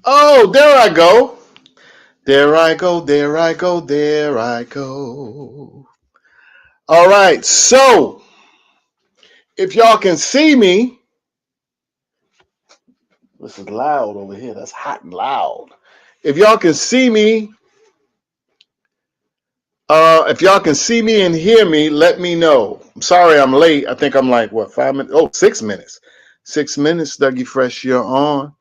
Oh, there I go. There I go. There I go. There I go. All right. So if y'all can see me, this is loud over here. That's hot and loud. If y'all can see me, if y'all can see me and hear me, let me know. I'm sorry I'm late. I think I'm like, what, 5 minutes? Oh, 6 minutes. 6 minutes, Dougie Fresh, you're on.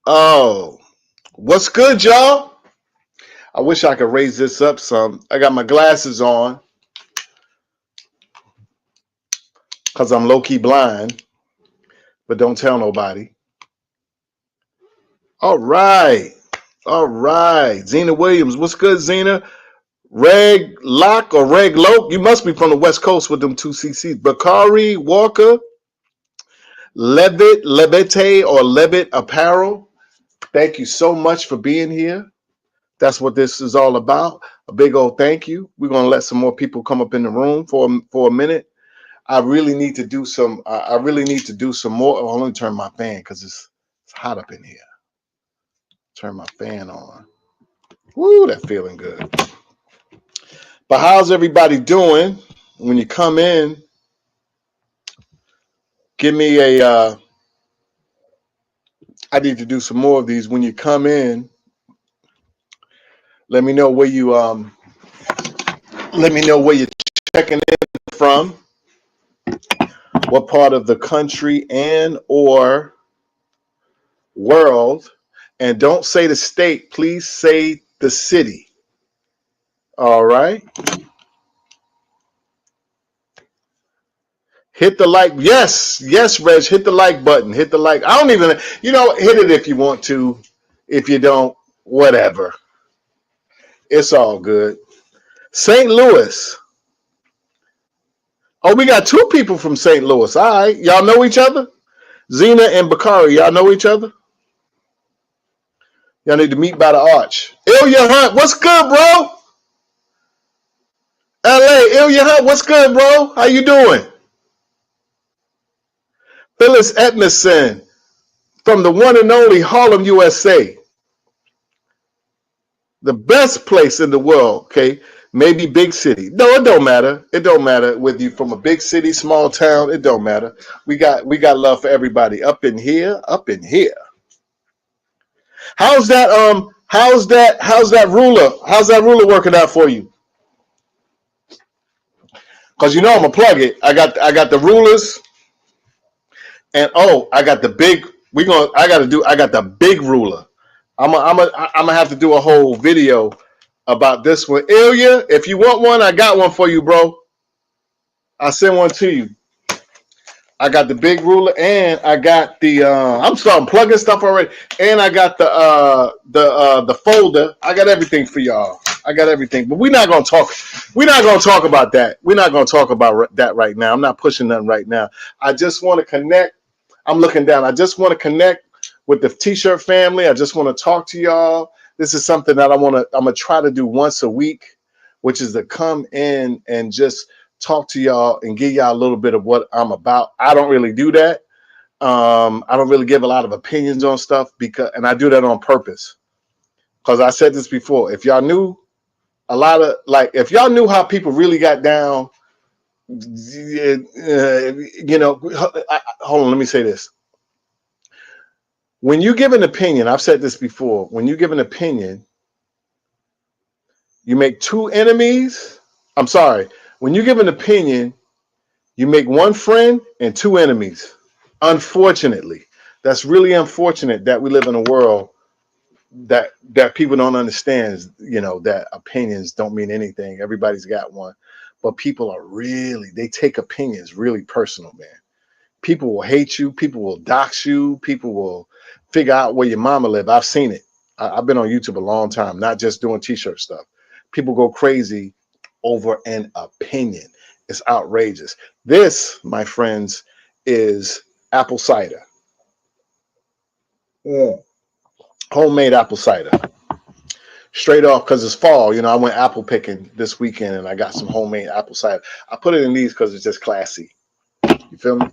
Oh, what's good, y'all? I wish I could raise this up some. I got my glasses on because I'm low-key blind, but don't tell nobody. All right. All right. Zena Williams. What's good, Zena? Reg Lock or Reg Loke? You must be from the West Coast with them two CCs. Bakari Walker, Levitt, Lebete, or Levitt Apparel. Thank you so much for being here. That's what this is all about. A big old thank you. We're going to let some more people come up in the room for a minute. I really need to do some. I really need to do some more. Oh, let me turn my fan because it's hot up in here. Turn my fan on. Woo, that feeling good. But how's everybody doing? When you come in, give me a. I need to do some more of these. When you come in, let me know where you Let me know where you're checking in from. What part of the country and or world, and don't say the state. Please say the city. All right. Hit the like. Yes, yes, Reg. Hit the like button. Hit the like. I don't even, hit it if you want to. If you don't, whatever. It's all good. St. Louis. Oh, we got two people from St. Louis. All right. Y'all know each other? Zena and Bakari. Y'all know each other? Y'all need to meet by the arch. Ilya Hunt. What's good, bro? LA. Ilya Hunt. What's good, bro? How you doing? Phyllis Edmondson from the one and only Harlem, USA. The best place in the world, okay? Maybe big city. No, it don't matter. It don't matter whether you from a big city, small town. It don't matter. We got love for everybody up in here, up in here. How's that ruler? How's that ruler working out for you? Cause I'm gonna plug it. I got the rulers, and I got the big. I got the big ruler. I'm gonna have to do a whole video about this one. Ilya, if you want one, I got one for you, bro. I sent one to you. I got the big ruler, and I got the. I'm starting plugging stuff already, and I got the folder. I got everything for y'all. I got everything, but we're not gonna talk. We're not gonna talk about that. We're not gonna talk about that right now. I'm not pushing nothing right now. I just want to connect. I'm looking down. I just want to connect with the T-shirt family. I just want to talk to y'all. This is something that I'm gonna try to do once a week, which is to come in and just talk to y'all and give y'all a little bit of what I'm about. I don't really do that. I don't really give a lot of opinions on stuff and I do that on purpose. Because I said this before. If y'all knew if y'all knew how people really got down, hold on, let me say this. When you give an opinion, I've said this before, when you give an opinion, you make two enemies. I'm sorry. When you give an opinion, you make one friend and two enemies. Unfortunately, that's really unfortunate that we live in a world that people don't understand. That opinions don't mean anything. Everybody's got one, but people they take opinions really personal, man. People will hate you. People will dox you. People will figure out where your mama live. I've seen it. I've been on YouTube a long time, not just doing t-shirt stuff. People go crazy over an opinion. It's outrageous. This, my friends, is apple cider. Mm. Homemade apple cider. Straight off because it's fall. I went apple picking this weekend and I got some homemade apple cider. I put it in these because it's just classy. You feel me?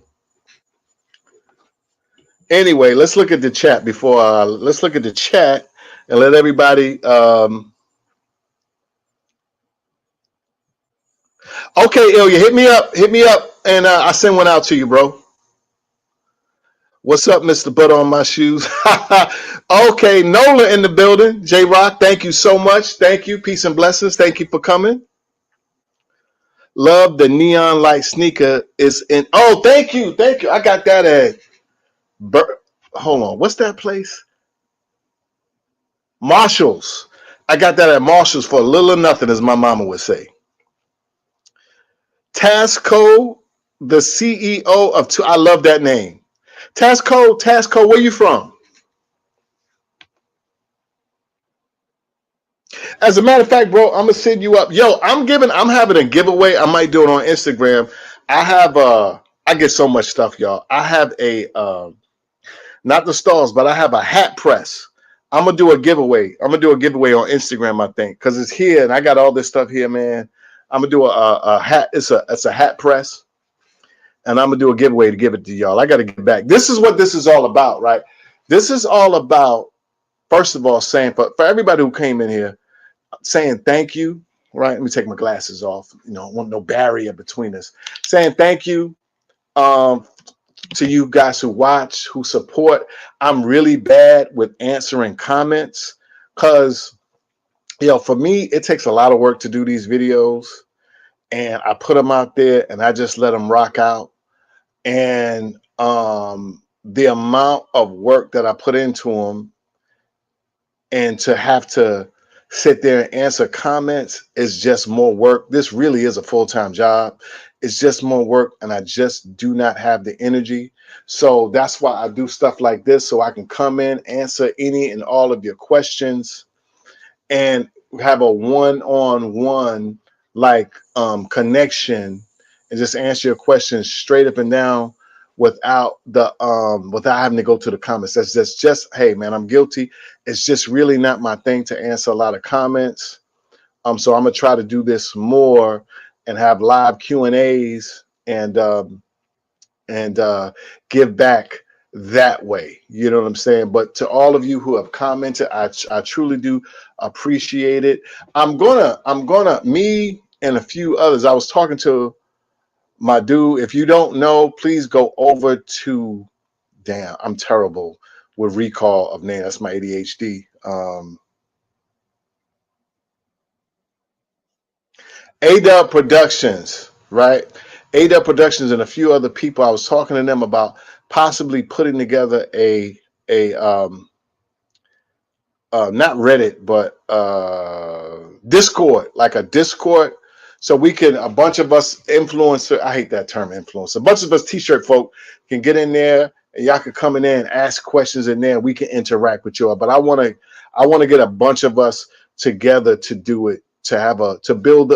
Anyway, let's look at the chat before. Let's look at the chat and let everybody. Okay, Ilya, hit me up, and I send one out to you, bro. What's up, Mr. Butter on my shoes? Okay, Nola in the building. J Rock, thank you so much. Thank you. Peace and blessings. Thank you for coming. Love the neon light sneaker is in. Oh, thank you. Thank you. I got that at hold on. What's that place? Marshalls. I got that at Marshalls for a little or nothing, as my mama would say. Tasco, the CEO of two. I love that name. Tasco, where you from? As a matter of fact, bro, I'm gonna send you up. Yo, I'm having a giveaway. I might do it on Instagram. I get so much stuff, y'all. I have a not the stalls, but I have a hat press. I'm gonna do a giveaway. I'm gonna do a giveaway on Instagram, I think, because it's here and I got all this stuff here, man. I'm gonna do a hat. It's a hat press, and I'm gonna do a giveaway to give it to y'all. I gotta get back. This is what this is all about, right? This is all about, first of all, saying for everybody who came in here, saying thank you, right? Let me take my glasses off. You know, I want no barrier between us. Saying thank you to you guys who watch, who support. I'm really bad with answering comments because, for me, it takes a lot of work to do these videos, and I put them out there and I just let them rock out. And the amount of work that I put into them, and to have to sit there and answer comments is just more work. This really is a full-time job. It's just more work, and I just do not have the energy. So that's why I do stuff like this, so I can come in, answer any and all of your questions, and have a one-on-one connection, and just answer your questions straight up and down without having to go to the comments. That's just hey man, I'm guilty. It's just really not my thing to answer a lot of comments. So I'm gonna try to do this more and have live Q&As and give back that way. You know what I'm saying? But to all of you who have commented, I truly do appreciate it. I'm gonna me and a few others. I was talking to my dude. If you don't know, please go over to, damn, I'm terrible with recall of name. That's my ADHD. ADub Productions, right? ADub Productions and a few other people. I was talking to them about possibly putting together a not Reddit, but Discord, like a Discord, so we can, a bunch of us influencer, I hate that term influencer, a bunch of us t-shirt folk can get in there, and y'all can come in there and ask questions in there. We can interact with y'all. But I want to get a bunch of us together to do it, to build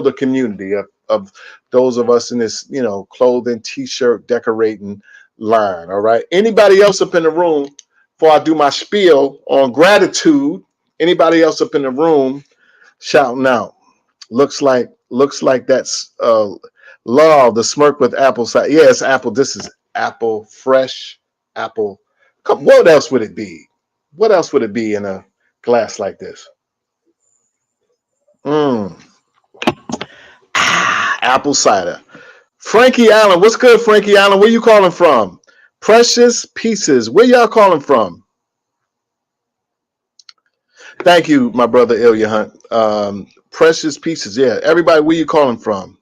a community of those of us in this, clothing, t-shirt, decorating line. All right. Anybody else up in the room before I do my spiel on gratitude? Anybody else up in the room shouting out? Looks like that's Law, the smirk with apple cider. Yeah, it's apple. This is apple, fresh apple. What else would it be? What else would it be in a glass like this? Apple cider. Frankie Allen, what's good, Frankie Allen? Where you calling from? Precious Pieces, where y'all calling from? Thank you, my brother Ilya Hunt. Precious Pieces, yeah. Everybody, where you calling from?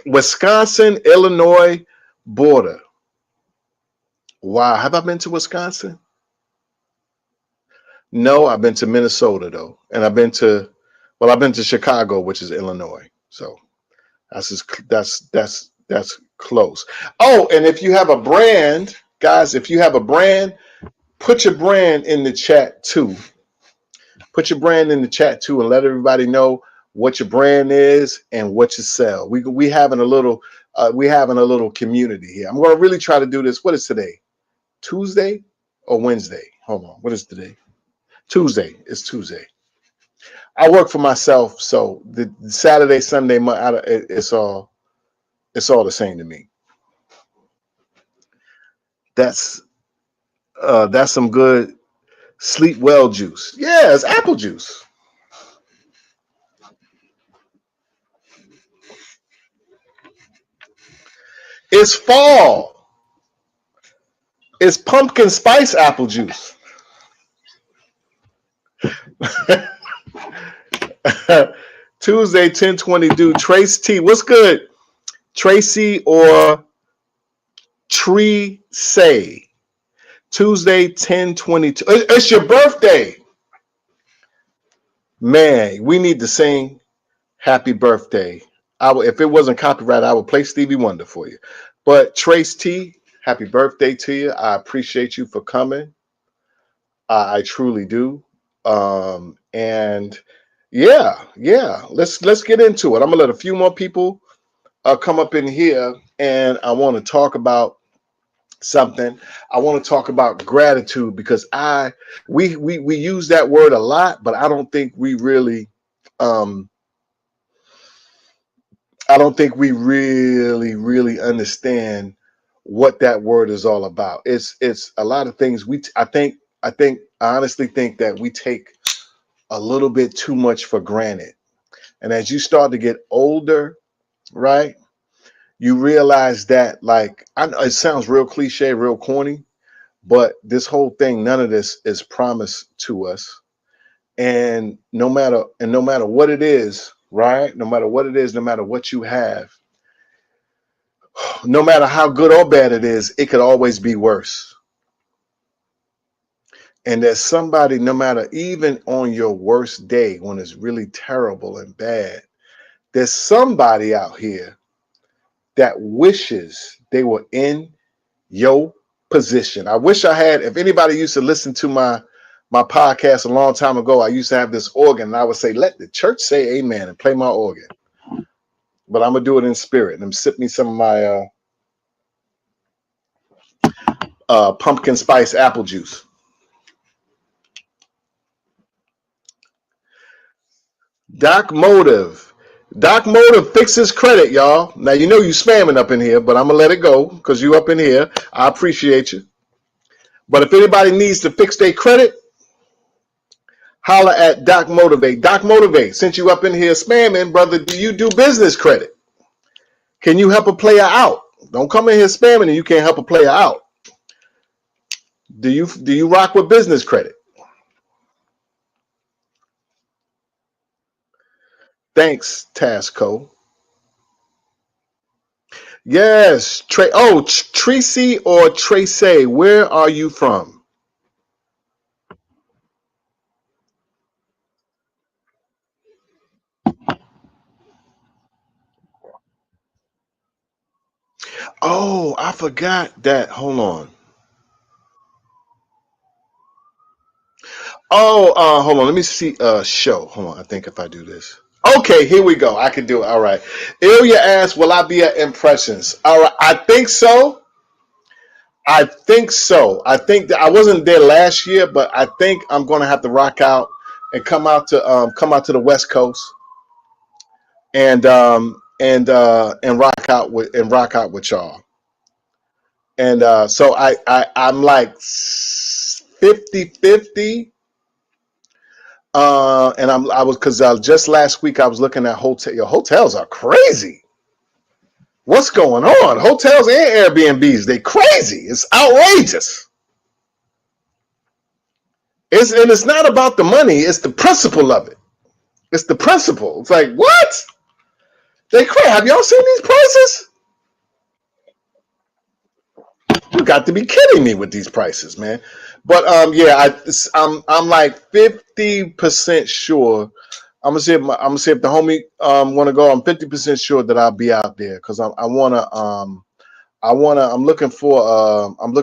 Wisconsin, Illinois border. Wow, have I been to Wisconsin? No, I've been to Minnesota though, and I've been to Chicago, which is Illinois. So that's close. Oh, and if you have a brand, guys, if you have a brand, put your brand in the chat too. Put your brand in the chat too, and let everybody know what your brand is and what you sell. We having a little community here. I'm going to really try to do this. What is today? Tuesday or Wednesday? Hold on. What is today? Tuesday. It's Tuesday. I work for myself, so the Saturday, Sunday, it's all the same to me. That's that's some good sleep well juice. Yeah, it's apple juice. It's fall. It's pumpkin spice apple juice. Tuesday 10:22. Trace T. What's good? Tracy or Tree Say. Tuesday 10:22. It's your birthday. Man, we need to sing happy birthday. If it wasn't copyrighted, I would play Stevie Wonder for you. But Trace T, happy birthday to you. I appreciate you for coming. I truly do. And yeah, let's get into it. I'm gonna let a few more people come up in here, and I want to talk about something. I want to talk about gratitude because we use that word a lot, but I don't think we really um I don't think we really understand what that word is all about. It's a lot of things I honestly think that we take a little bit too much for granted. And as you start to get older, right, you realize that, like, I know it sounds real cliche, real corny, but this whole thing, none of this is promised to us. And no matter what it is, right? No matter what it is, no matter what you have, no matter how good or bad it is, it could always be worse. And there's somebody, no matter, even on your worst day when it's really terrible and bad, there's somebody out here that wishes they were in your position. I wish I had, if anybody used to listen to my podcast a long time ago, I used to have this organ and I would say, let the church say amen and play my organ. But I'm gonna do it in spirit. And sip me some of my pumpkin spice apple juice. Doc Motive. Doc Motive fixes credit, y'all. Now you know you spamming up in here, but I'm gonna let it go because you up in here. I appreciate you. But if anybody needs to fix their credit, holler at Doc Motivate. Doc Motivate, since you up in here spamming, brother, do you do business credit? Can you help a player out? Don't come in here spamming and you can't help a player out. Do you rock with business credit? Thanks, Tasco. Yes, Tracy or Tracy, where are you from? Oh, I forgot that. Hold on. Oh, hold on. Let me see. Show. Hold on. I think if I do this. Okay, here we go. I can do it. All right. Ilya asked, "Will I be at Impressions?" All right. I think so. I think so. I think that I wasn't there last year, but I think I'm going to have to rock out and come out to the West Coast and rock out with y'all. And so I'm like 50-50. And I was because just last week I was looking at your hotels are crazy. What's going on? Hotels and Airbnbs, they crazy. It's outrageous. It's not about the money, it's the principle of it. It's the principle. It's like, what? They crazy. Have y'all seen these prices? You got to be kidding me with these prices, man. But yeah, I'm like 50% sure. I'm gonna see if the homie want to go. I'm 50% sure that I'll be out there because I'm looking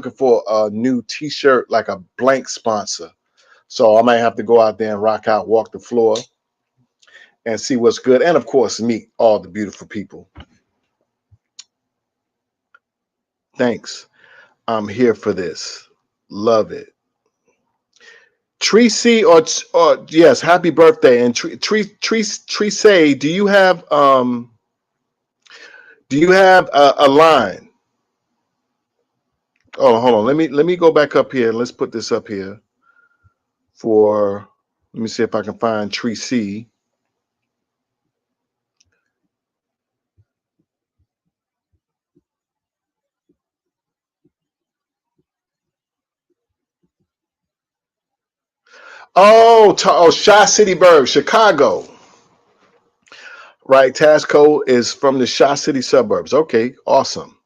for a new T-shirt, like a blank sponsor. So I might have to go out there and rock out, walk the floor, and see what's good, and of course meet all the beautiful people. Thanks. I'm here for this. Love it. Tracy or yes, happy birthday. And Tracy, do you have a line? Oh, hold on. Let me go back up here. Let's put this up here for. Let me see if I can find Tree C. Oh, Shy City Burg, Chicago. Right. Task code is from the Shy City suburbs. Okay, awesome.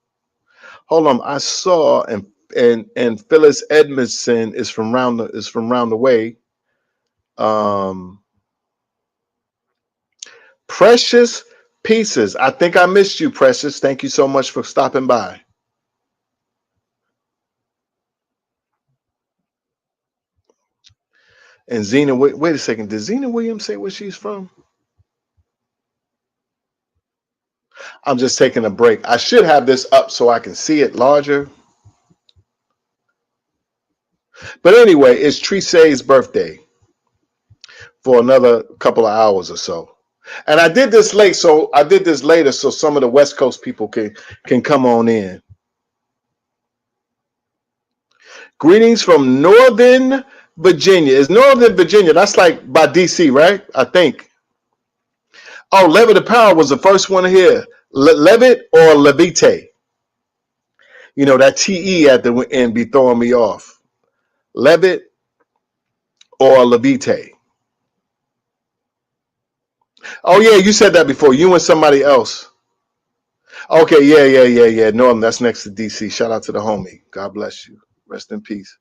Hold on. I saw and Phyllis Edmondson is from round the way. Um, Precious Pieces. I think I missed you, Precious. Thank you so much for stopping by. And Zena, wait a second. Did Zena Williams say where she's from? I'm just taking a break. I should have this up so I can see it larger. But anyway, it's Treese's birthday for another couple of hours or so. And I did this late, so I did this later so some of the West Coast people can come on in. Greetings from Northern Virginia. Is Northern Virginia? That's like by DC, right? I think. Oh, Levitt Apparel was the first one here. Levitt or Levite? You know, that TE at the end be throwing me off. Levitt or Levite? Oh, yeah, you said that before. You and somebody else. Okay, yeah. Northern, that's next to DC. Shout out to the homie. God bless you. Rest in peace.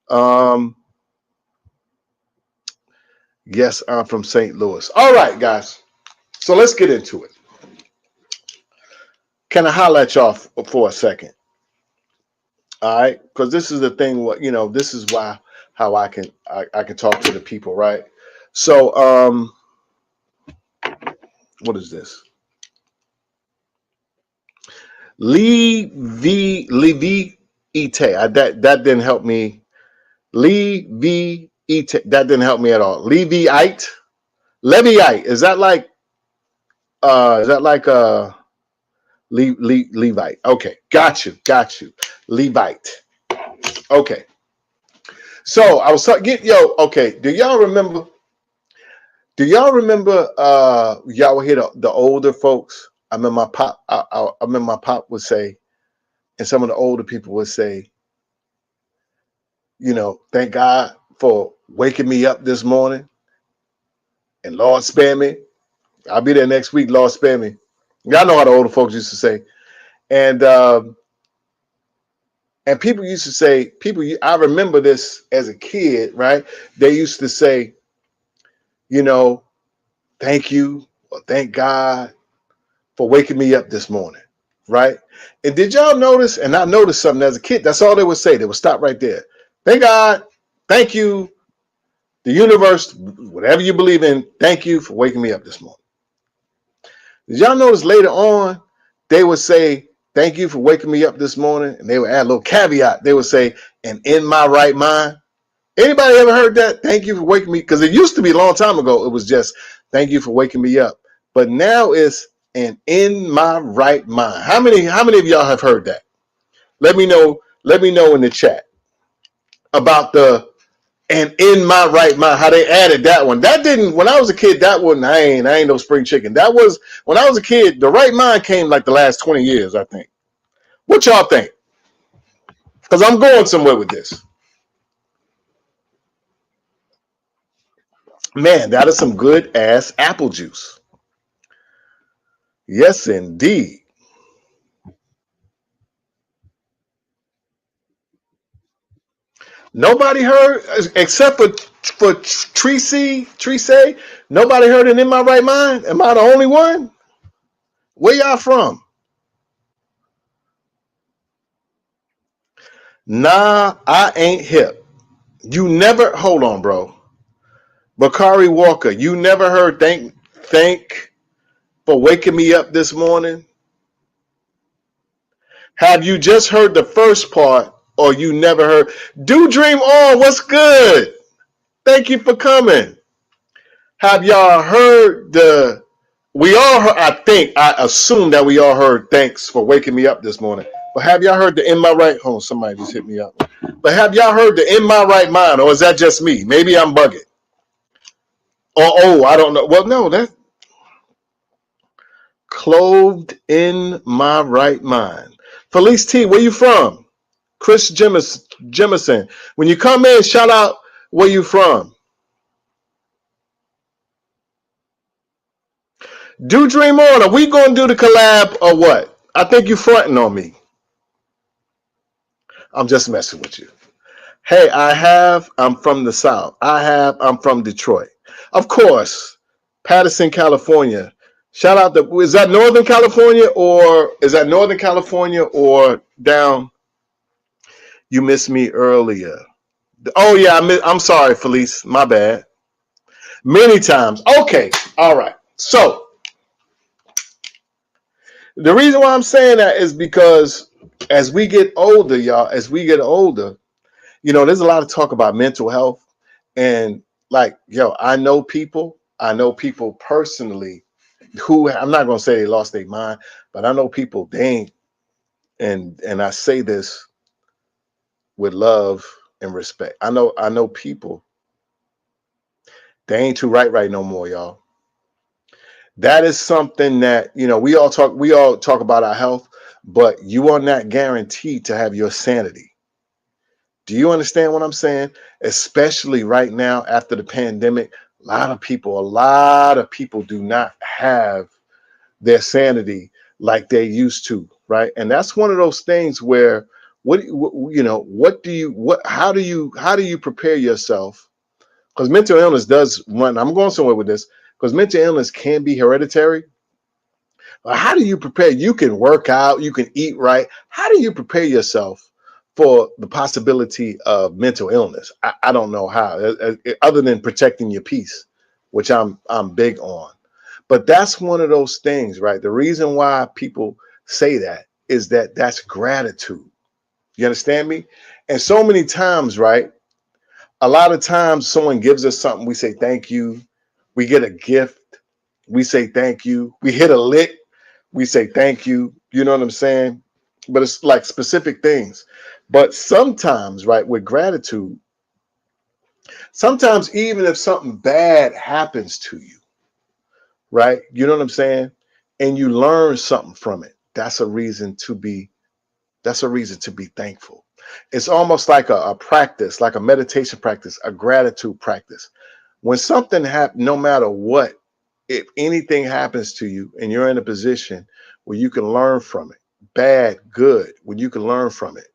Um, yes, I'm from St. Louis. All right, guys. So let's get into it. Can I holler at y'all for a second? All right, because this is the thing. What this is why how I can talk to the people, right? So, what is this? Levi Ite. That didn't help me. Levi Ite. That didn't help me at all. Leviite. Leviite. Is that like Levite? Okay, got you. Levite. Okay. So I was talking. Okay. Do y'all remember? Y'all would hear the older folks? I remember my pop. I remember my pop would say, and some of the older people would say, thank God for waking me up this morning, and Lord spare me. I'll be there next week. Lord spare me. Y'all know how the older folks used to say, and people used to say, I remember this as a kid, right? They used to say, thank you or thank God for waking me up this morning, right? And did y'all notice? And I noticed something as a kid. That's all they would say. They would stop right there. Thank God. Thank you. The universe, whatever you believe in, thank you for waking me up this morning. Did y'all notice later on, they would say, thank you for waking me up this morning. And they would add a little caveat. They would say, and in my right mind. Anybody ever heard that? Thank you for waking me. Because it used to be a long time ago. It was just, thank you for waking me up. But now it's, and in my right mind. How many of y'all have heard that? Let me know in the chat about the and in my right mind, how they added that one. That didn't, when I was a kid, that wasn't, I ain't no spring chicken. That was, when I was a kid, the right mind came like the last 20 years, I think. What y'all think? Because I'm going somewhere with this. Man, that is some good ass apple juice. Yes, indeed. Nobody heard, except for Tree. Nobody heard it in my right mind. Am I the only one? Where y'all from? Nah, I ain't hip. You never, hold on, bro. Bakari Walker, you never heard thank for waking me up this morning? Have you just heard the first part or you never heard? Do Dream On, what's good? Thank you for coming. Have y'all heard we all heard, I assume that we all heard thanks for waking me up this morning. But have y'all heard the in my right? Oh, somebody just hit me up. But have y'all heard the in my right mind, or is that just me? Maybe I'm bugging. I don't know. Well, no, that clothed in my right mind. Felice T, where you from? Chris Jemison. When you come in, shout out where you from. Do Dream On. Are we going to do the collab or what? I think you fronting on me. I'm just messing with you. Hey, I'm from the South. I'm from Detroit. Of course, Patterson, California. Shout out to, is that Northern California or down? You missed me earlier. Oh yeah, I'm sorry, Felice. My bad. Many times. Okay, all right. So the reason why I'm saying that is because as we get older, y'all, there's a lot of talk about mental health. And like, I know people personally who, I'm not going to say they lost their mind, but I know people, they ain't, and I say this with love and respect. I know people, they ain't too right no more, y'all. That is something that, we all talk about our health, but you are not guaranteed to have your sanity. Do you understand what I'm saying? Especially right now after the pandemic, a lot of people do not have their sanity like they used to, right? And that's one of those things where how do you prepare yourself? Because mental illness does run. I'm going somewhere with this because mental illness can be hereditary. How do you prepare? You can work out, you can eat right. How do you prepare yourself for the possibility of mental illness? I don't know how, other than protecting your peace, which I'm big on. But that's one of those things, right? The reason why people say that is that that's gratitude. You understand me? And so many times, right? A lot of times someone gives us something, we say thank you. We get a gift, we say thank you. We hit a lick, we say thank you. You know what I'm saying? But it's like specific things. But sometimes, right, with gratitude, sometimes even if something bad happens to you, right? You know what I'm saying? And you learn something from it. That's a reason to be thankful. It's almost like a practice, like a meditation practice, a gratitude practice. When something happens, no matter what, if anything happens to you and you're in a position where you can learn from it, bad, good, when you can learn from it,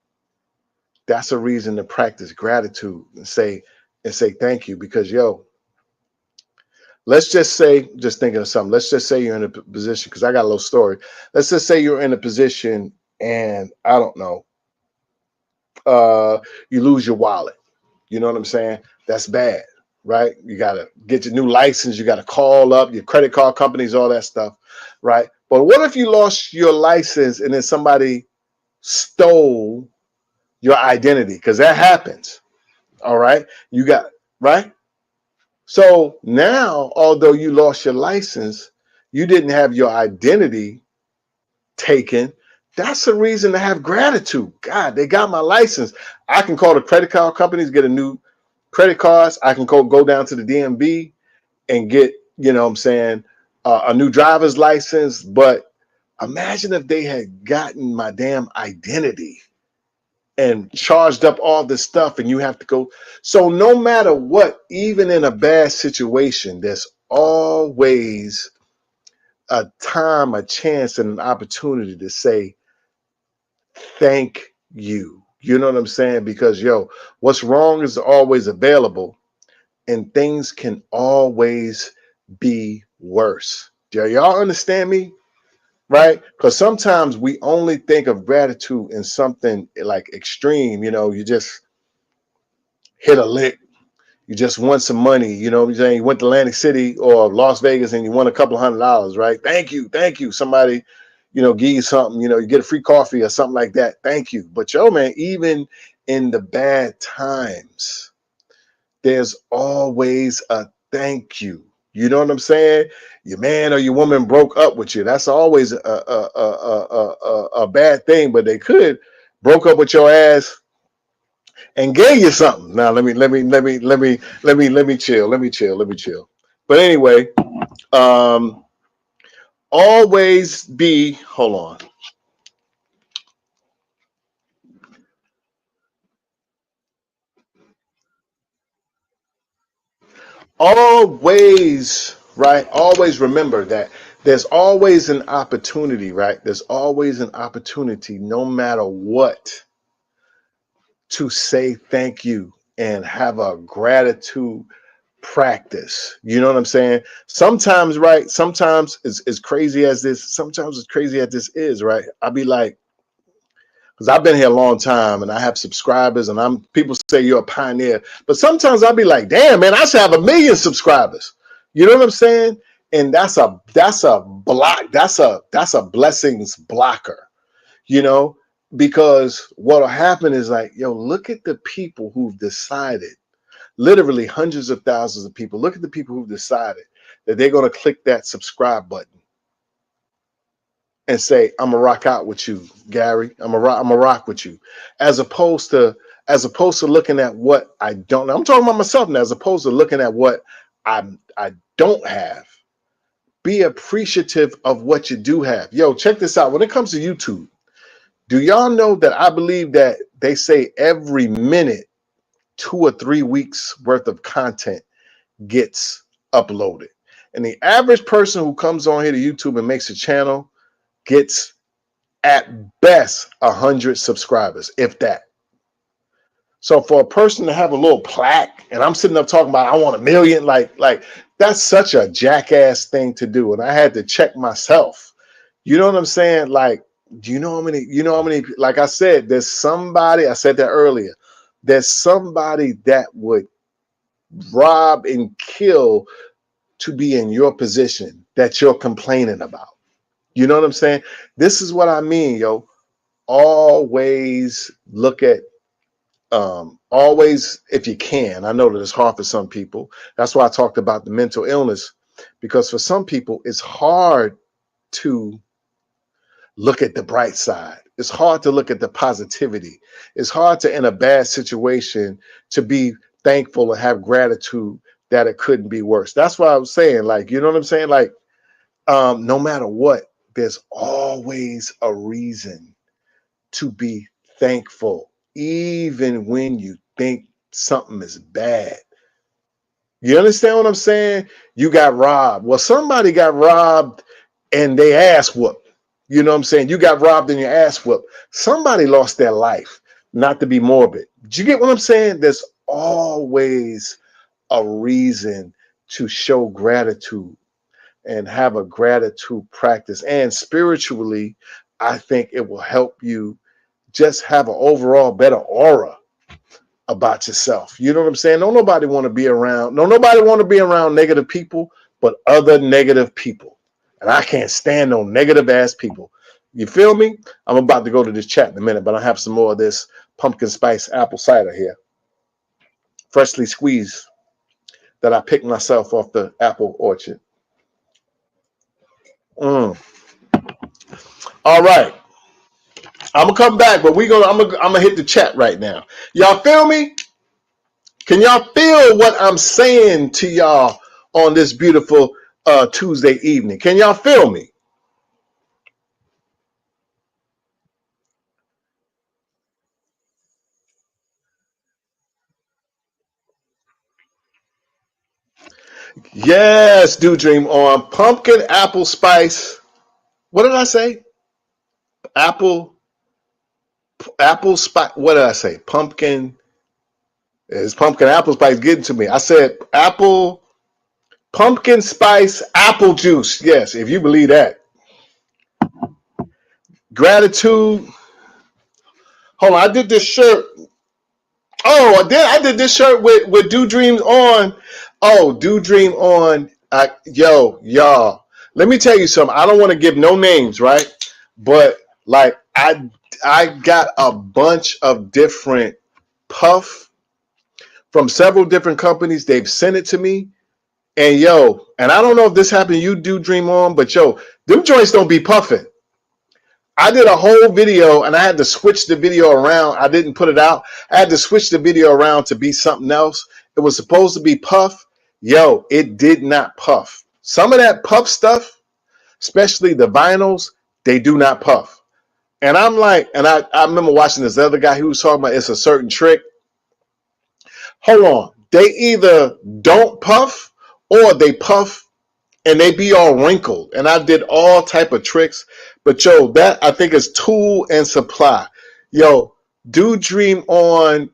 that's a reason to practice gratitude and say thank you. Because let's just say, just thinking of something, let's just say you're in a position, because I got a little story. Let's just say you're in a position and I don't know, you lose your wallet. You know what I'm saying? That's bad, right? You got to get your new license. You got to call up your credit card companies, all that stuff, right? But what if you lost your license and then somebody stole your identity? Because that happens, all right? Right? So now, although you lost your license, you didn't have your identity taken. That's a reason to have gratitude. God, they got my license. I can call the credit card companies, get a new credit cards. I can go down to the DMV and get, what I'm saying, a new driver's license. But imagine if they had gotten my damn identity and charged up all this stuff and you have to go. So no matter what, even in a bad situation, there's always a time, a chance, and an opportunity to say, thank you. You know what I'm saying? Because what's wrong is always available and things can always be worse. Do y'all understand me? Right? Because sometimes we only think of gratitude in something like extreme. You just hit a lick. You just won some money. You know what I'm saying? You went to Atlantic City or Las Vegas and you won a couple $100, right? Thank you. Thank you. Somebody, give you something, you get a free coffee or something like that. Thank you. But man, even in the bad times, there's always a thank you. You know what I'm saying? Your man or your woman broke up with you. That's always a bad thing, but they could broke up with your ass and gave you something. Now let me chill. Let me chill. But anyway, um, always be. Hold on. Always, right? Always remember that there's always an opportunity, right? There's always an opportunity, no matter what, to say thank you and have a gratitude practice. You know what I'm saying? Sometimes, right? Sometimes as crazy as this, sometimes as crazy as this is, right? I'll be like, because I've been here a long time and I have subscribers and I'm people say you're a pioneer, but sometimes I'll be like, damn man, I should have 1 million subscribers. You know what I'm saying? And that's a block, that's a blessings blocker, you know, because what'll happen is like, yo, look at the people who've decided, literally hundreds of thousands of people, look at the people who've decided that they're going to click that subscribe button and say, I'm gonna rock out with you, Gary. I'm gonna rock with you. As opposed to looking at what I don't know. I'm talking about myself now, as opposed to looking at what I don't have. Be appreciative of what you do have. Yo, check this out. When it comes to YouTube, do y'all know that I believe that they say every minute 2 or 3 weeks worth of content gets uploaded. And the average person who comes on here to YouTube and makes a channel gets at best 100 subscribers, if that. So for a person to have a little plaque, and I'm sitting up talking about I want 1 million, like that's such a jackass thing to do. And I had to check myself. You know what I'm saying? Like, do you know how many, like I said, there's somebody, I said that earlier, there's somebody that would rob and kill to be in your position that you're complaining about. You know what I'm saying? This is what I mean, yo. Always look at always, if you can, I know that it's hard for some people. That's why I talked about the mental illness, because for some people it's hard to look at the bright side. It's hard to look at the positivity. It's hard to, in a bad situation, to be thankful and have gratitude that it couldn't be worse. That's why I was saying, like, you know what I'm saying? Like, no matter what, there's always a reason to be thankful, even when you think something is bad. You understand what I'm saying? You got robbed. Well, somebody got robbed and they ass whooped. You know what I'm saying? You got robbed and your ass whooped. Somebody lost their life. Not to be morbid. Do you get what I'm saying? There's always a reason to show gratitude and have a gratitude practice. And spiritually, I think it will help you just have an overall better aura about yourself. You know what I'm saying? Don't nobody want to be around. No, nobody want to be around negative people, but other negative people. And I can't stand no negative ass people. You feel me? I'm about to go to this chat in a minute, but I have some more of this pumpkin spice apple cider here, freshly squeezed, that I picked myself off the apple orchard. All right. I'm gonna come back, but I'm gonna hit the chat right now. Y'all feel me? Can y'all feel what I'm saying to y'all on this beautiful Tuesday evening? Can y'all feel me? Yes, do dream on pumpkin apple spice. What did I say? Apple spice. What did I say? Pumpkin. Is pumpkin apple spice getting to me? I said apple pumpkin spice apple juice. Yes, if you believe that. Gratitude. Hold on, I did this shirt. Oh, I did this shirt with Do Dreams on. Oh, Do Dream on. Yo, y'all. Let me tell you something. I don't want to give no names, right? But like I got a bunch of different puff from several different companies. They've sent it to me. And yo, and I don't know if this happened to you, do Dream On, but yo, them joints don't be puffing. I did a whole video and I had to switch the video around. I didn't put it out. I had to switch the video around to be something else. It was supposed to be puff. Yo, it did not puff. Some of that puff stuff, especially the vinyls, they do not puff. And I'm like, and I remember watching this other guy who was talking about it's a certain trick. Hold on. They either don't puff or they puff and they be all wrinkled. And I did all type of tricks. But yo, that I think is tool and supply. Yo, Do Dream On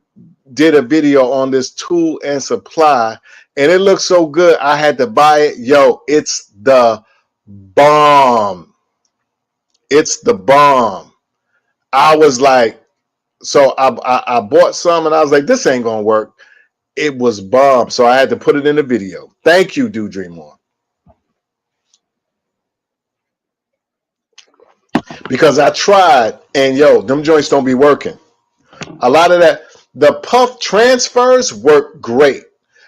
did a video on this tool and supply, and it looked so good I had to buy it. Yo, it's the bomb. It's the bomb. I was like, so I bought some and I was like, this ain't gonna work. It was bomb. So I had to put it in the video. Thank you, Do Dream On. Because I tried and yo, them joints don't be working. A lot of that, the puff transfers work great.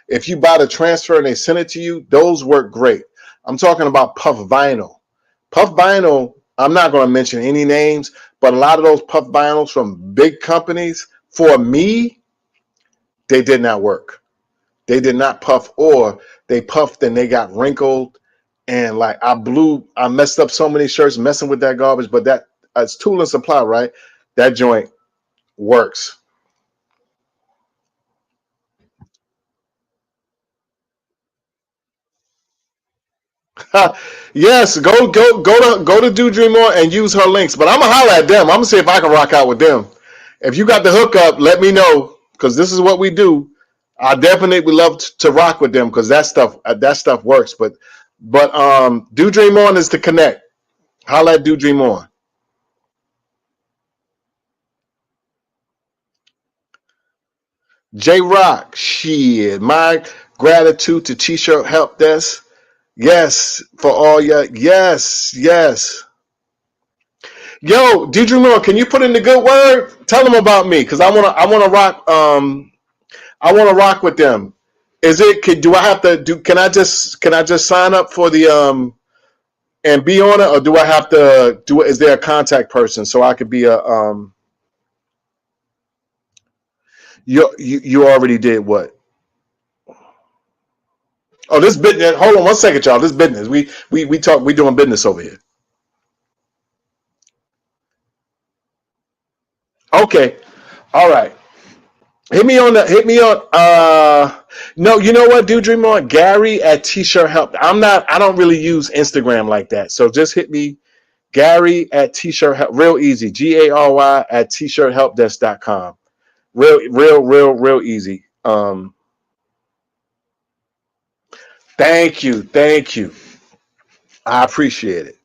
If you buy the transfer and they send it to you, those work great. I'm talking about puff vinyl. Puff vinyl, I'm not going to mention any names, but a lot of those puff vinyls from big companies, for me, they did not work. They did not puff, or they puffed and they got wrinkled. And like I messed up so many shirts messing with that garbage, but that it's tool and supply, right? That joint works. Yes, go to Do Dream On and use her links. But I'm gonna holler at them. I'm gonna see if I can rock out with them. If you got the hookup, let me know because this is what we do. I definitely would love to rock with them because that stuff works. But Do Dream On is to connect. Holla at Do Dream On. J Rock, shit. My gratitude to T-shirt help desk. Yes, for all your yes, yes. Yo, Deidre Moore, can you put in the good word? Tell them about me, cause I wanna rock. I wanna rock with them. Is it? Do I have to do? Can I just sign up for the and be on it, or do I have to do? Is there a contact person so I could be a You already did what? Oh, this business. Hold on one second, y'all. This business. We talk. We doing business over here. Okay. All right. Hit me on no, you know what, do dream on Gary at T-shirt help. I don't really use Instagram like that. So just hit me, Gary at T-shirt help, real easy. GARY at t-shirthelpdesk.com. Real easy. Thank you. Thank you. I appreciate it.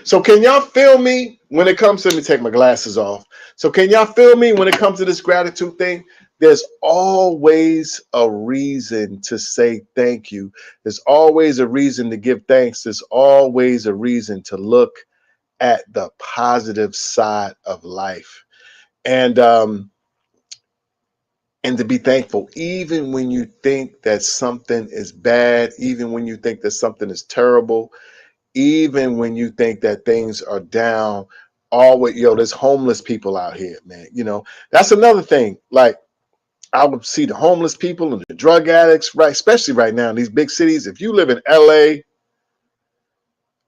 So can y'all feel me when it comes to, let me take my glasses off. So can y'all feel me when it comes to this gratitude thing? There's always a reason to say thank you. There's always a reason to give thanks. There's always a reason to look at the positive side of life. And to be thankful, even when you think that something is bad, even when you think that something is terrible, even when you think that things are down. Always, there's homeless people out here, man. That's another thing. Like, I would see the homeless people and the drug addicts, right? Especially right now in these big cities. If you live in LA,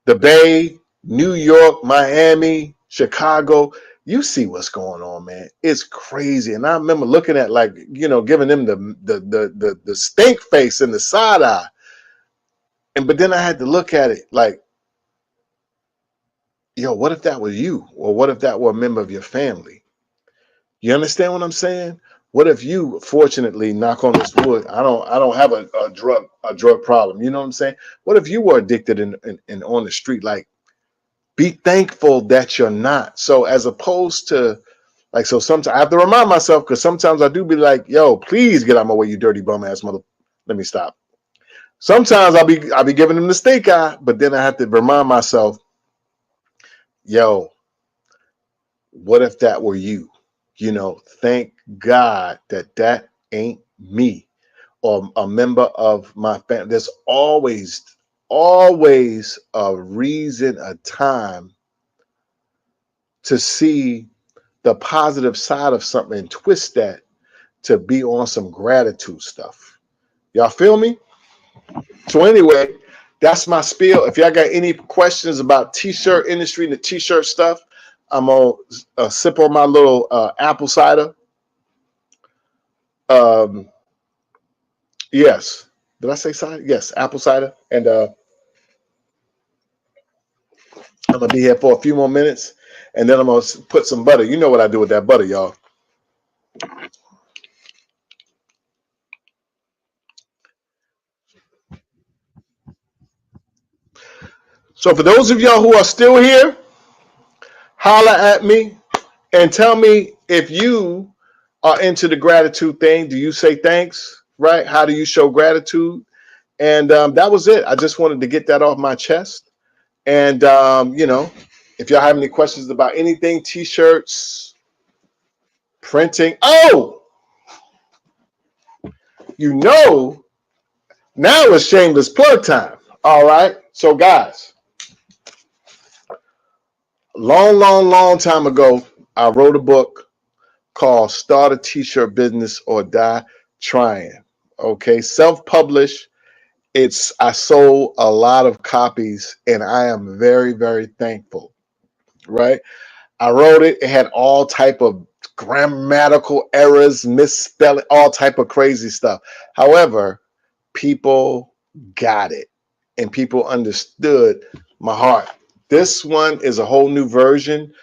the Bay, New York, Miami, Chicago, you see what's going on, man. It's crazy. And I remember looking at, like, giving them the stink face and the side eye. But then I had to look at it like, what if that was you? Or what if that were a member of your family? You understand what I'm saying? What if you, fortunately, knock on this wood, I don't have a drug problem. You know what I'm saying? What if you were addicted and on the street? Like, be thankful that you're not. So as opposed to, like, so sometimes I have to remind myself, because sometimes I do be like, yo, please get out of my way, you dirty bum ass mother. Let me stop. Sometimes I'll be giving them the stink eye, but then I have to remind myself, yo, what if that were you? Thank God that ain't me. or a member of my family, there's always a reason, a time to see the positive side of something and twist that to be on some gratitude stuff. Y'all feel me? So anyway, that's my spiel. If y'all got any questions about t-shirt industry and the t-shirt stuff, I'm gonna sip on my little apple cider. Yes. Did I say cider? Yes, apple cider. And I'm gonna be here for a few more minutes, and then I'm gonna put some butter. You know what I do with that butter, y'all. So for those of y'all who are still here, holla at me and tell me if you are into the gratitude thing. Do you say thanks? Right? How do you show gratitude? And that was it. I just wanted to get that off my chest. And if y'all have any questions about anything, t-shirts, printing. Oh, now it's shameless plug time. All right. So guys, long time ago, I wrote a book called Start a T-Shirt Business or Die Trying. Okay. Self-published. I sold a lot of copies and I am very, very thankful. Right. I wrote it. It had all type of grammatical errors, misspelling, all type of crazy stuff. However, people got it and people understood my heart. This one is a whole new version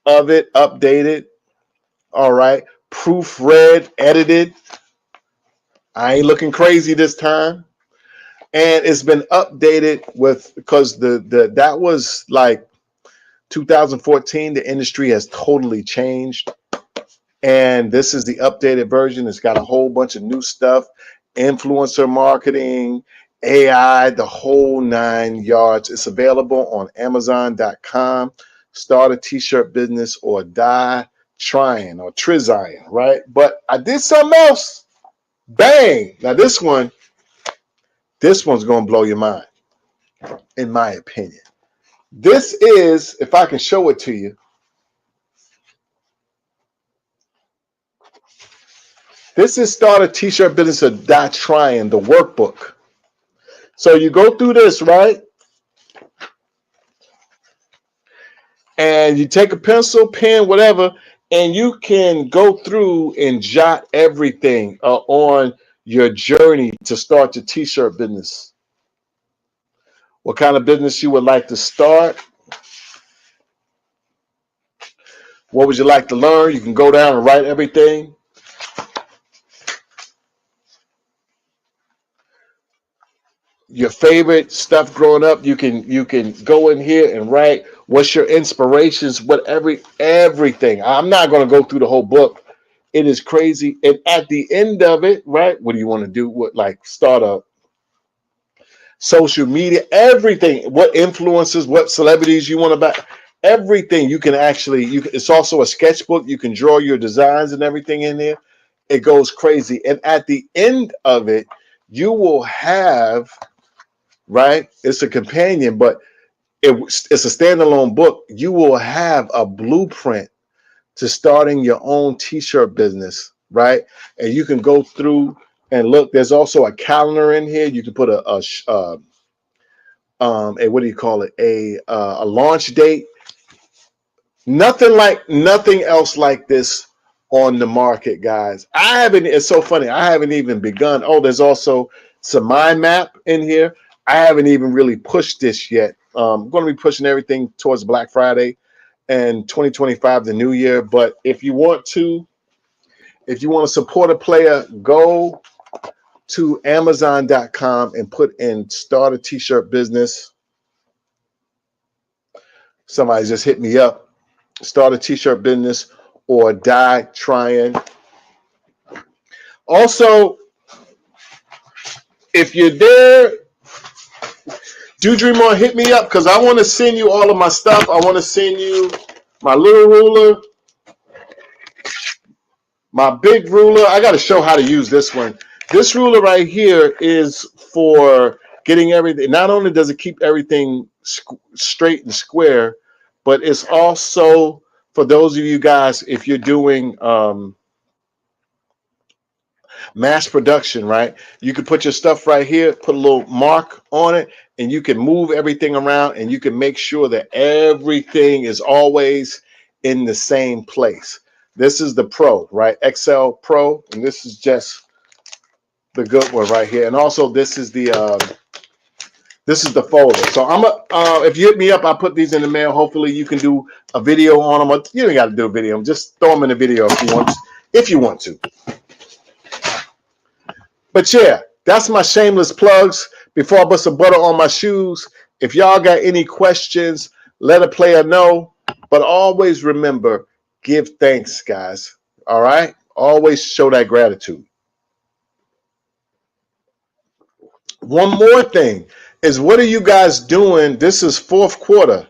of it, updated. All right. Proofread, edited. I ain't looking crazy this time. And it's been updated because that was like 2014. The industry has totally changed. And this is the updated version. It's got a whole bunch of new stuff, influencer marketing, AI, the whole 9 yards. It's available on Amazon.com. Start a t-shirt business or die trying or trying, right? But I did something else. Bang! Now this one's gonna blow your mind, in my opinion. This is, if I can show it to you, this is Start a T-shirt Business or Die Trying, the workbook. So you go through this, right? And you take a pencil, pen, whatever, and you can go through and jot everything on your journey to start your t-shirt business. What kind of business you would like to start? What would you like to learn? You can go down and write everything. Your favorite stuff growing up, you can go in here and write what's your inspirations, everything. I'm not going to go through the whole book. It is crazy. And at the end of it, right, what do you want to do? What, like, start a social media, everything, what influencers, what celebrities you want to buy, everything. You can actually, it's also a sketchbook. You can draw your designs and everything in there. It goes crazy. And at the end of it, you will have, right, it's a companion, but it's a standalone book. You will have a blueprint to starting your own t-shirt business, right? And you can go through and look. There's also a calendar in here. You can put a what do you call it? A launch date. Nothing else like this on the market, guys. It's so funny. I haven't even begun. Oh, there's also some mind map in here. I haven't even really pushed this yet. I'm going to be pushing everything towards Black Friday and 2025, the new year. But if you want to support a player, go to Amazon.com and put in Start a T-shirt Business. Somebody just hit me up. Start a T-shirt business or die trying. Also, if you're there, do dream on, hit me up because I want to send you all of my stuff. I want to send you my little ruler, my big ruler. I got to show how to use this one. This ruler right here is for getting everything. Not only does it keep everything straight and square, but it's also for those of you guys, if you're doing mass production, right? You can put your stuff right here, put a little mark on it, and you can move everything around and you can make sure that everything is always in the same place. This is the Pro, right? XL Pro, and this is just the good one right here. And also this is the folder. So I'm a if you hit me up, I'll put these in the mail. Hopefully you can do a video on them. You don't got to do a video. Just throw them in the video if you want. If you want to. But yeah, that's my shameless plugs. Before I put some butter on my shoes, if y'all got any questions, let a player know. But always remember, give thanks, guys. All right? Always show that gratitude. One more thing is, what are you guys doing? This is fourth quarter,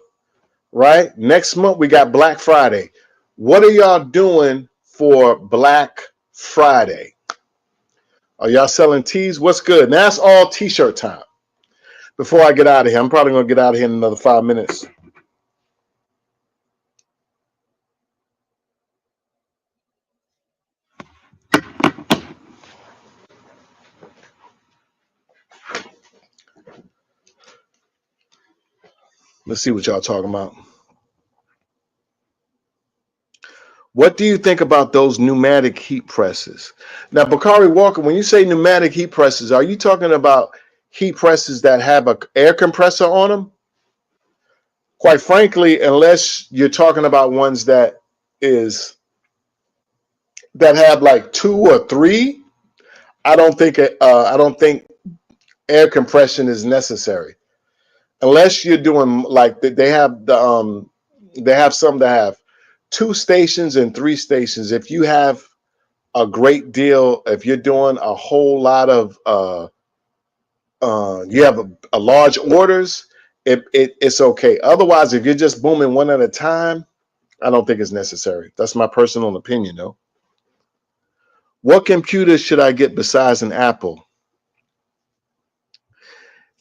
right? Next month, we got Black Friday. What are y'all doing for Black Friday? Are y'all selling tees? What's good? Now it's all t-shirt time. Before I get out of here, I'm probably going to get out of here in another 5 minutes. Let's see what y'all talking about. What do you think about those pneumatic heat presses? Now, Bakari Walker, when you say pneumatic heat presses, are you talking about heat presses that have an air compressor on them? Quite frankly, unless you're talking about ones that have like 2 or 3, I don't think air compression is necessary. Unless you're doing like they have some that have 2 stations and 3 stations. If you have a great deal, if you're doing a whole lot of you have a large orders, it's okay. Otherwise, if you're just booming one at a time, I don't think it's necessary. That's my personal opinion, though. What computer should I get besides an Apple?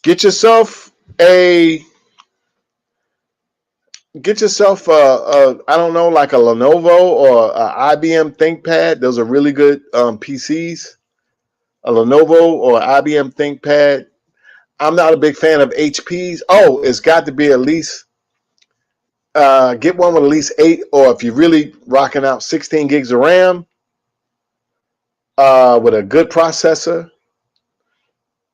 Get yourself a I don't know, like a Lenovo or a IBM ThinkPad. Those are really good PCs. A Lenovo or IBM ThinkPad. I'm not a big fan of HPs. Oh, it's got to be at least get one with at least 8, or if you're really rocking out 16 gigs of RAM with a good processor,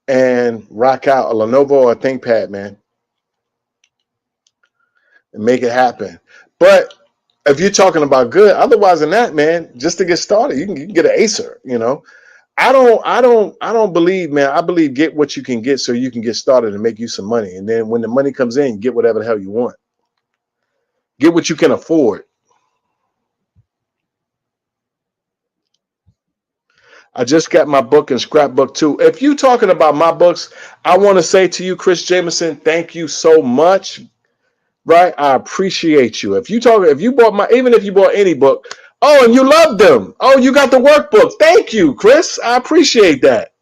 and rock out a Lenovo or a ThinkPad, man, and make it happen. But if you're talking about good, otherwise than that, man, just to get started, you can get an Acer. You know, I don't believe, man. I believe get what you can get so you can get started and make you some money, and then when the money comes in, get whatever the hell you want. Get what you can afford. I just got my book and scrapbook too. If you're talking about my books, I want to say to you, Chris Jameson, thank you so much. Right? I appreciate you. If you bought even if you bought any book, oh, and you loved them. Oh, you got the workbook. Thank you, Chris. I appreciate that.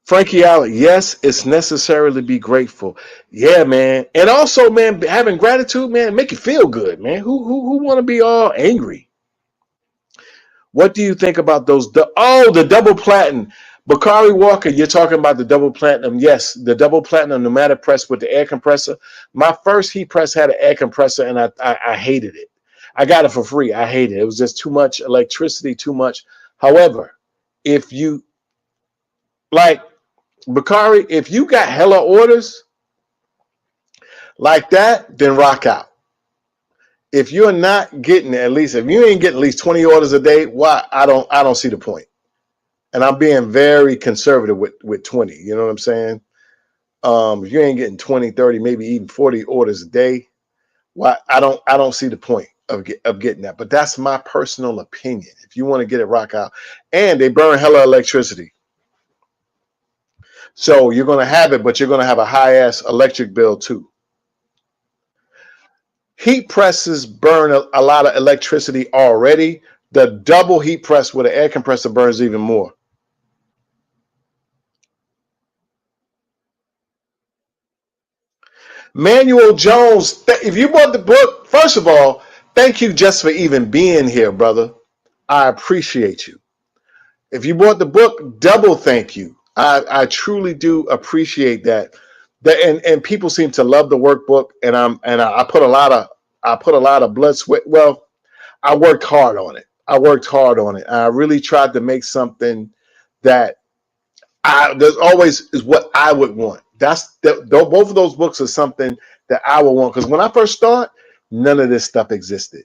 Frankie Allen, yes, it's necessary to be grateful. Yeah, man. And also, man, having gratitude, man, make you feel good, man. Who want to be all angry? What do you think about those? The double platinum. Bakari Walker, you're talking about the double platinum. Yes, the double platinum pneumatic press with the air compressor. My first heat press had an air compressor, and I hated it. I got it for free. I hated it. It was just too much electricity, too much. However, if you like Bakari, if you got hella orders like that, then rock out. If you're not getting if you ain't getting at least 20 orders a day, why I don't see the point. And I'm being very conservative with 20. You know what I'm saying? If you ain't getting 20, 30, maybe even 40 orders a day, why I don't see the point of getting that. But that's my personal opinion. If you want to get it, rock out. And they burn hella electricity. So you're gonna have it, but you're gonna have a high ass electric bill too. Heat presses burn a lot of electricity already, The double heat press with an air compressor burns even more. Manuel Jones, if you bought the book, first of all, thank you just for even being here, brother. I appreciate you. If you bought the book, double thank you. I truly do appreciate that. And people seem to love the workbook, and I put a lot of blood, sweat. Well, I worked hard on it. I really tried to make something that there's always is what I would want. Both of those books are something that I would want, because when I first started, none of this stuff existed.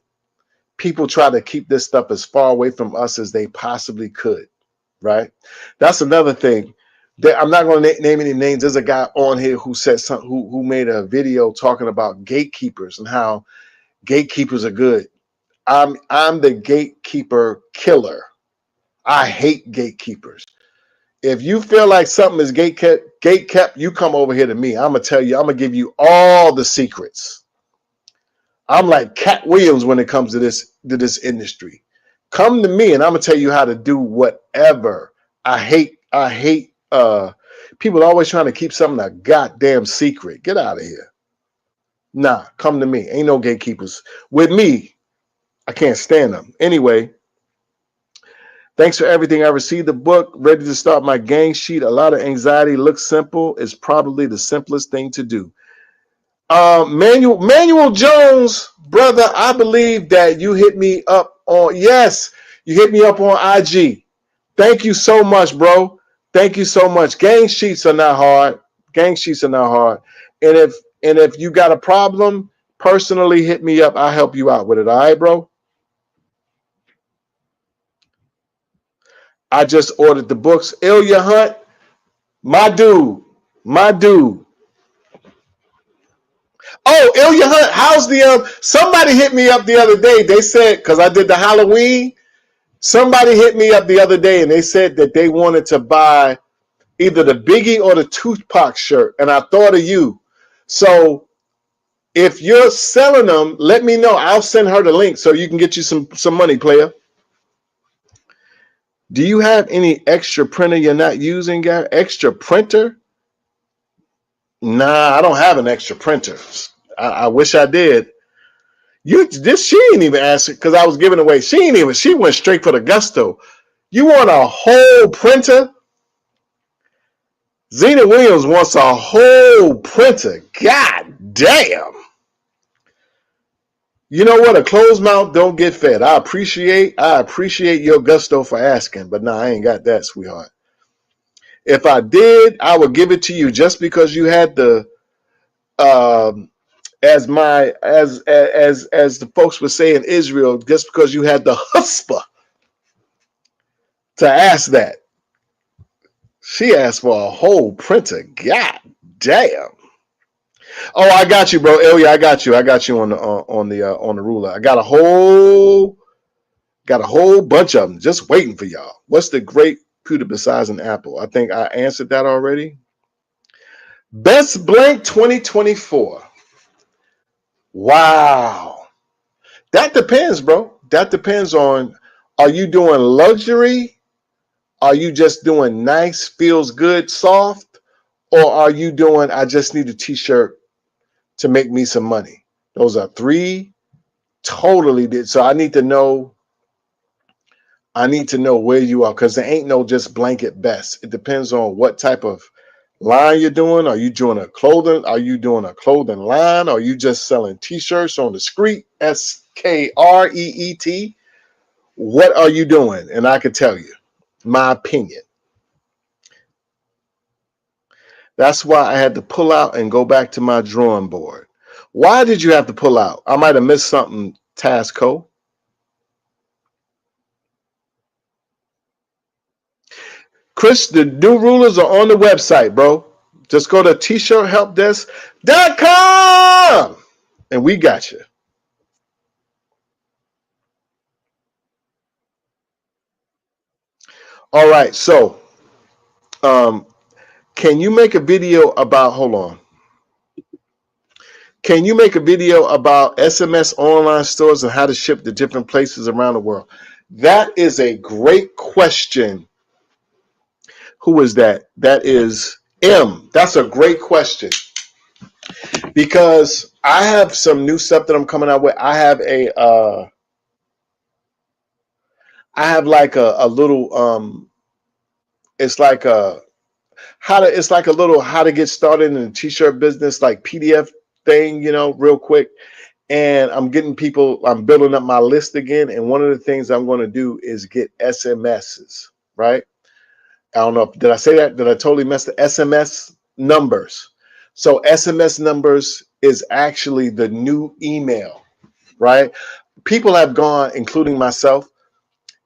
People try to keep this stuff as far away from us as they possibly could, right? That's another thing. I'm not going to name any names. There's a guy on here who said something, who made a video talking about gatekeepers and how gatekeepers are good. I'm the gatekeeper killer. I hate gatekeepers. If you feel like something is gate kept, you come over here to me. I'm gonna tell you. I'm gonna give you all the secrets. I'm like Cat Williams when it comes to this industry. Come to me, and I'm gonna tell you how to do whatever. I hate people always trying to keep something a goddamn secret. Get out of here. Nah, come to me. Ain't no gatekeepers with me. I can't stand them. Anyway. Thanks for everything. I received the book, ready to start my gang sheet. A lot of anxiety. Looks simple. Is probably the simplest thing to do. Manuel Jones, brother, I believe that you hit me up on, yes, you hit me up on IG. Thank you so much, bro. Thank you so much. Gang sheets are not hard. Gang sheets are not hard. And if you got a problem, personally hit me up. I'll help you out with it. All right, bro? I just ordered the books. Ilya Hunt, my dude. Oh, Ilya Hunt, how's the somebody hit me up the other day. They said, because I did the Halloween, somebody hit me up the other day and they said that they wanted to buy either the Biggie or the Tupac shirt. And I thought of you. So if you're selling them, let me know. I'll send her the link so you can get you some money, player. Do you have any extra printer you're not using, Gary? Extra printer? Nah, I don't have an extra printer. I wish I did. She ain't even asked because I was giving away. She went straight for the gusto. You want a whole printer? Zena Williams wants a whole printer. God damn. You know what? A closed mouth don't get fed. I appreciate your gusto for asking, but nah, I ain't got that, sweetheart. If I did, I would give it to you just because you had the as the folks would say in Israel, just because you had the chutzpah to ask that. She asked for a whole printer. God damn. Oh, I got you, bro. Ilya, I got you on the ruler. I got a whole bunch of them just waiting for y'all. What's the great computer besides an Apple? I think I answered that already. Best blank 2024. Wow. That depends, bro. That depends on, are you doing luxury? Are you just doing nice, feels good, soft? Or are you doing, I just need a t-shirt to make me some money? Those are three totally did. So I need to know where you are, because there ain't no just blanket best. It depends on what type of line you're doing. Are you doing a clothing line? Are you just selling t-shirts on the street? SKREET. What are you doing? And I can tell you my opinion. That's why I had to pull out and go back to my drawing board. Why did you have to pull out? I might have missed something, Tasco. Chris, the new rulers are on the website, bro. Just go to tshirthelpdesk.com and we got you. All right, so can you make a video about, hold on. Can you make a video about SMS online stores and how to ship to different places around the world? That is a great question. Who is that? That is M. That's a great question because I have some new stuff that I'm coming out with. I have like a little it's like a it's like a little how to get started in the t-shirt business, like PDF thing, real quick. And I'm building up my list again. And one of the things I'm going to do is get SMSs, right? I don't know. Did I say that? Did I totally mess the SMS numbers? So SMS numbers is actually the new email, right? People have gone, including myself,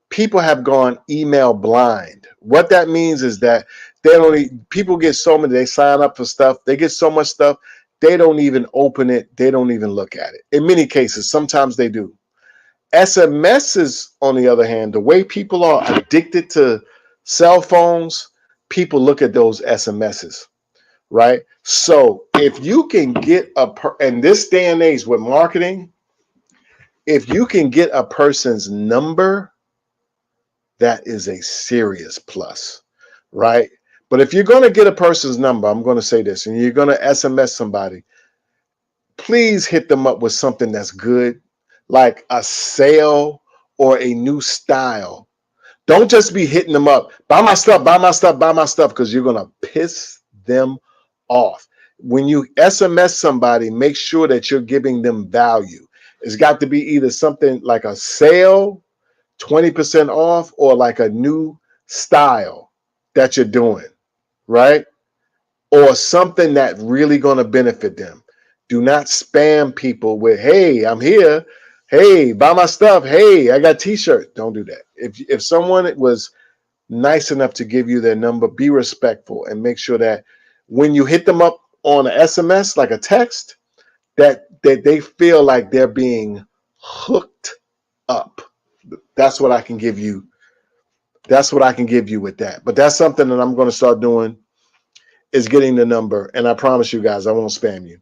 people have gone email blind. What that means is that people get so many, they sign up for stuff, they get so much stuff, they don't even open it, they don't even look at it. In many cases, sometimes they do. SMSs, on the other hand, the way people are addicted to cell phones, people look at those SMSs, right? So if you can get in this day and age with marketing, if you can get a person's number, that is a serious plus, right? But if you're going to get a person's number, I'm going to say this, and you're going to SMS somebody, please hit them up with something that's good, like a sale or a new style. Don't just be hitting them up, buy my stuff, buy my stuff, buy my stuff, because you're going to piss them off. When you SMS somebody, make sure that you're giving them value. It's got to be either something like a sale, 20% off, or like a new style that you're doing, right? Or something that really going to benefit them. Do not spam people with, hey, I'm here. Hey, buy my stuff. Hey, I got t-shirts. Don't do that. If someone was nice enough to give you their number, be respectful and make sure that when you hit them up on an SMS, like a text, that they feel like they're being hooked up. That's what I can give you. That's what I can give you with that. But that's something that I'm going to start doing, is getting the number. And I promise you guys, I won't spam you.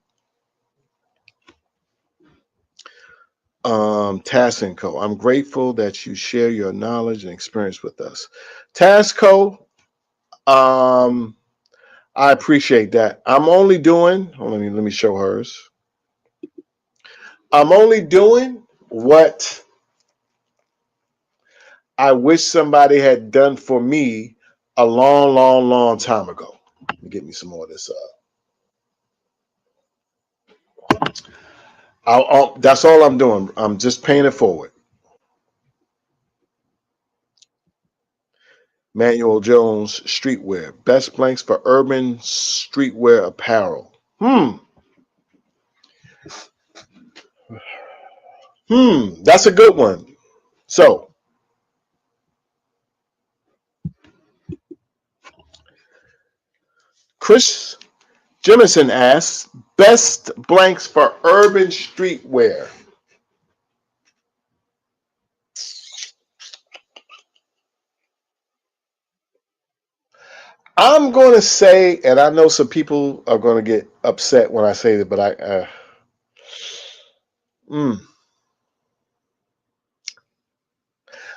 Tasco, I'm grateful that you share your knowledge and experience with us. Tasco, I appreciate that. I'm only doing, let me show hers. I'm only doing what I wish somebody had done for me a long, long, long time ago. Let me get me some more of this. That's all I'm doing. I'm just paying it forward. Manuel Jones Streetwear. Best blanks for urban streetwear apparel. That's a good one. So, Chris Jemison asks, best blanks for urban streetwear. I'm going to say, and I know some people are going to get upset when I say that, but I'm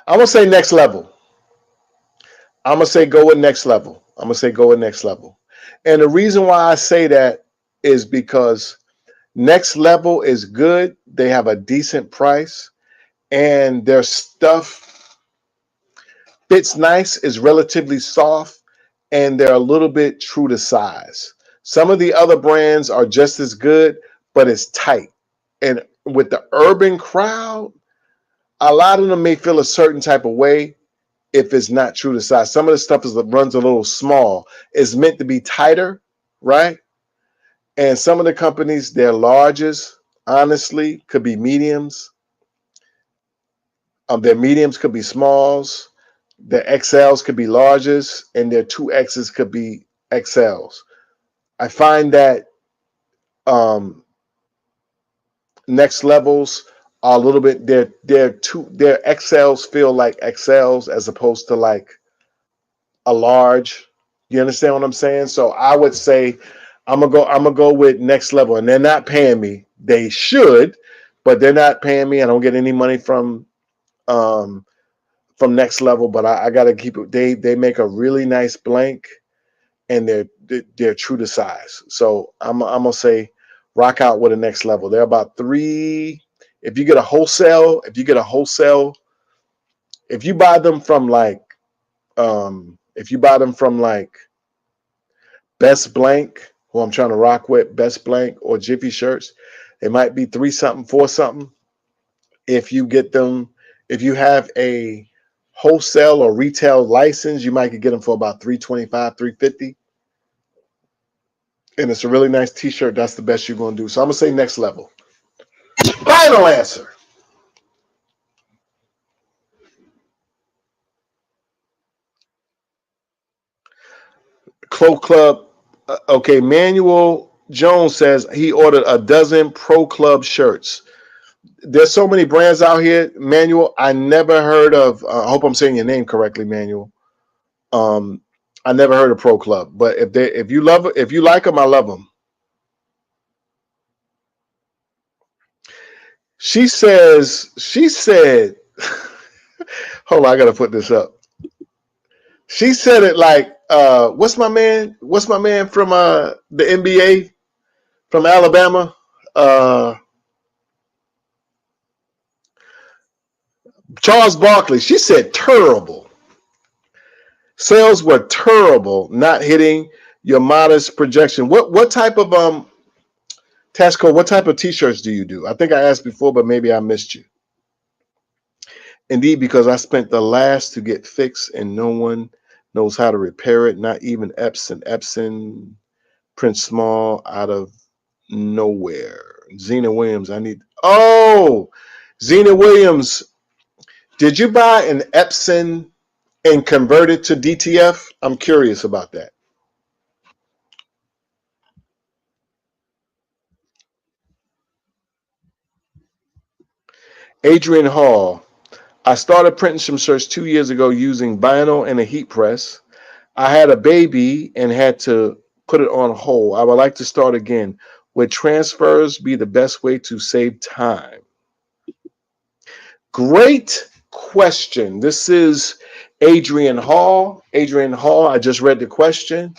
going to say next level. I'm going to say go with next level. I'm going to say go with next level. And the reason why I say that is because next level is good. They have a decent price and their stuff fits nice, is relatively soft, and they're a little bit true to size. Some of the other brands are just as good, but it's tight. And with the urban crowd, a lot of them may feel a certain type of way if it's not true to size. Some of the stuff runs a little small. It's meant to be tighter, right? And some of the companies, their largest, honestly, could be mediums. Their mediums could be smalls. Their XLs could be larges, and their 2Xs could be XLs. I find that next levels are a little bit, their XLs feel like XLs as opposed to like a large. You understand what I'm saying? So I would say I'm gonna go with next level, and they're not paying me. They should, but they're not paying me. I don't get any money from from Next Level, but I got to keep it. They make a really nice blank, and they're true to size. So I'm gonna say rock out with a Next Level. They're about three. If you get a wholesale, if you buy them from like Best Blank, who I'm trying to rock with, Best Blank or Jiffy Shirts, it might be 3 something, 4 something. If you get them, if you have a wholesale or retail license, you might get them for about $325, $350. And it's a really nice t-shirt. That's the best you're going to do. So I'm going to say Next Level. Final answer. Cloak Club. Okay, Manuel Jones says he ordered a dozen Pro Club shirts. There's so many brands out here, Manuel. I never heard of. I hope I'm saying your name correctly, Manuel. Um, I never heard of Pro Club, but if you love it, if you like them, I love them. She said, hold on, I gotta put this up. She said it like, what's my man? What's my man from the NBA from Alabama? Charles Barkley. She said terrible. Sales were terrible, not hitting your modest projection. What type of Tasco, what type of t-shirts do you do? I think I asked before, but maybe I missed you. Indeed, because I spent the last to get fixed and no one knows how to repair it, not even Epson. Epson print small out of nowhere. Zena Williams, Zena Williams, did you buy an Epson and convert it to DTF? I'm curious about that. Adrian Hall, I started printing some shirts 2 years ago using vinyl and a heat press. I had a baby and had to put it on hold. I would like to start again. Would transfers be the best way to save time? Great question. This is Adrian Hall. Adrian Hall, I just read the question.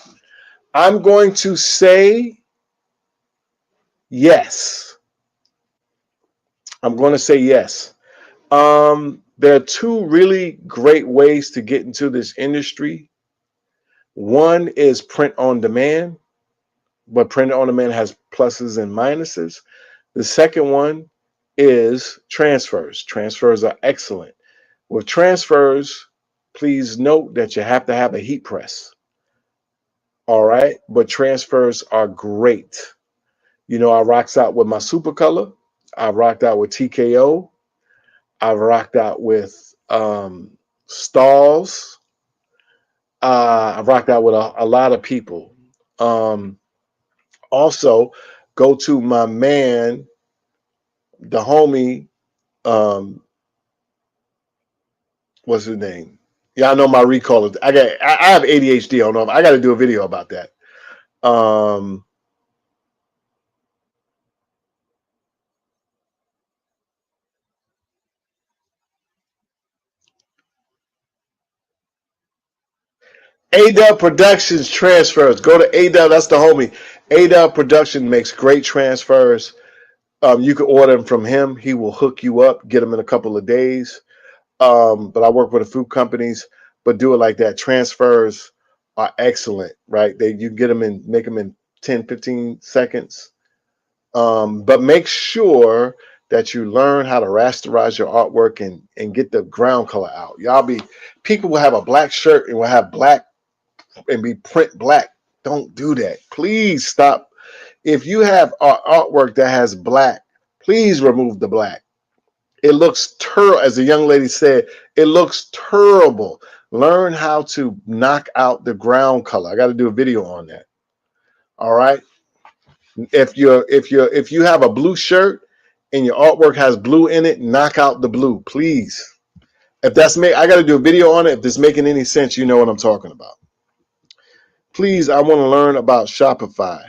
I'm going to say yes. I'm going to say yes. There are two really great ways to get into this industry. One is print on demand, but print on demand has pluses and minuses. The second one is transfers. Transfers are excellent. With transfers, please note that you have to have a heat press. All right, but transfers are great. You know, I rocked out with my Super Color. I rocked out with TKO. I rocked out with Stalls. I rocked out with a lot of people. Also, go to my man, the homie. What's his name? Yeah, I know my recall. I have ADHD. I don't know. I got to do a video about that. Adel Productions transfers. Go to Adel. That's the homie. Adel Production makes great transfers. You can order them from him. He will hook you up, get them in a couple of days. But I work with a few companies, but do it like that. Transfers are excellent, right? You get them in, make them in 10, 15 seconds. But make sure that you learn how to rasterize your artwork and get the ground color out. People will have a black shirt and will have black and be print black. Don't do that. Please stop. If you have artwork that has black, please remove the black. It looks terrible. As the young lady said, it looks terrible. Learn how to knock out the ground color. I got to do a video on that. All right. If you have a blue shirt and your artwork has blue in it, knock out the blue, please. If that's me, I got to do a video on it. If this making any sense, you know what I'm talking about. Please, I want to learn about Shopify.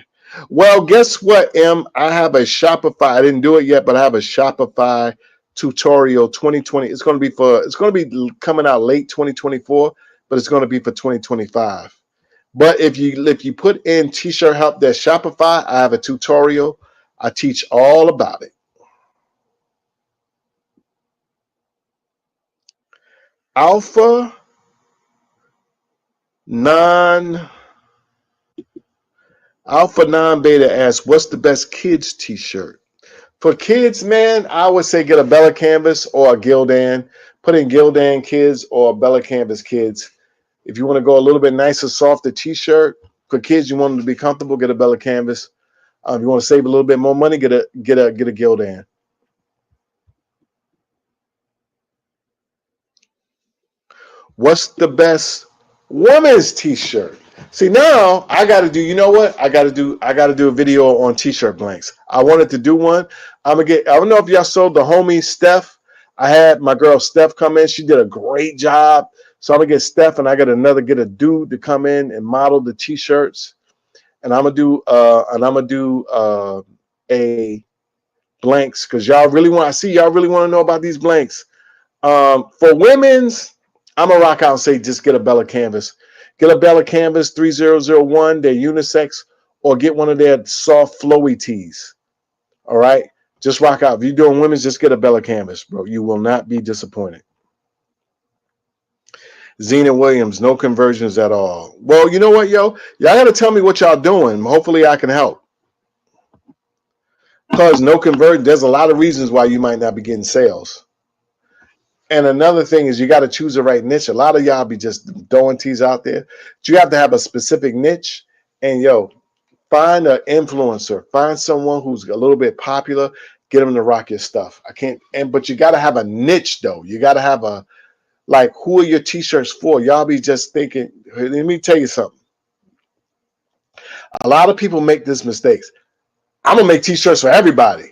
Well, guess what, Em? I have a Shopify. I didn't do it yet, but I have a Shopify tutorial 2020. It's going to be coming out late 2024, but it's going to be for 2025. But if you put in t-shirt help dash Shopify, I have a tutorial. I teach all about it. Alpha 9 Alpha 9 Beta asks, what's the best kids t-shirt? For kids, man, I would say get a Bella Canvas or a Gildan. Put in Gildan kids or Bella Canvas kids. If you want to go a little bit nicer, softer t-shirt, for kids, you want them to be comfortable, get a Bella Canvas. If you want to save a little bit more money, get a Gildan. What's the best women's t-shirt? See, now I got to do, you know what? I got to do a video on t-shirt blanks. I wanted to do one. I don't know if y'all saw the homie Steph. I had my girl Steph come in. She did a great job. So I'm gonna get Steph and I got get a dude to come in and model the t-shirts. And I'm gonna do a blanks because y'all really want to know about these blanks. For women's, I'm gonna rock out and say just get a Bella Canvas. Get a Bella Canvas 3001, they're unisex, or get one of their soft flowy tees. All right, just rock out. If you're doing women's, just get a Bella Canvas, bro. You will not be disappointed. Zena Williams, no conversions at all. Well, you know what, yo? Y'all gotta tell me what y'all doing. Hopefully I can help. Because no conversion, there's a lot of reasons why you might not be getting sales. And another thing is you got to choose the right niche. A lot of y'all be just throwing teas out there. You have to have a specific niche. And find an influencer. Find someone who's a little bit popular. Get them to rock your stuff. But you got to have a niche though. You got to have who are your t-shirts for? Y'all be just thinking, let me tell you something. A lot of people make this mistake. I'm going to make t-shirts for everybody.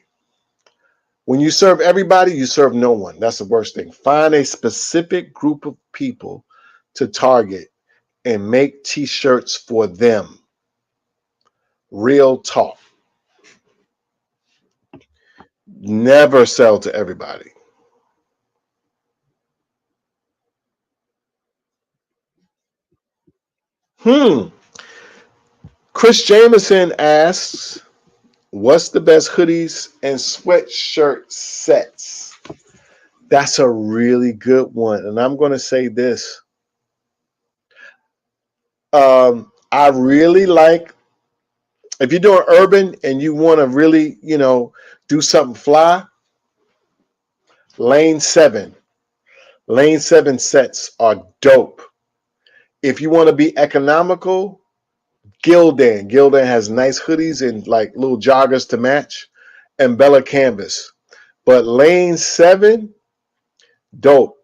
When you serve everybody, you serve no one. That's the worst thing. Find a specific group of people to target and make t-shirts for them. Real talk. Never sell to everybody. Chris Jameson asks, what's the best hoodies and sweatshirt sets? That's a really good one. And I'm going to say this. I really like, if you're doing urban and you want to really, do something fly, Lane 7. Lane 7 sets are dope. If you want to be economical, Gildan. Gildan has nice hoodies and like little joggers to match, and Bella Canvas. But Lane 7, dope.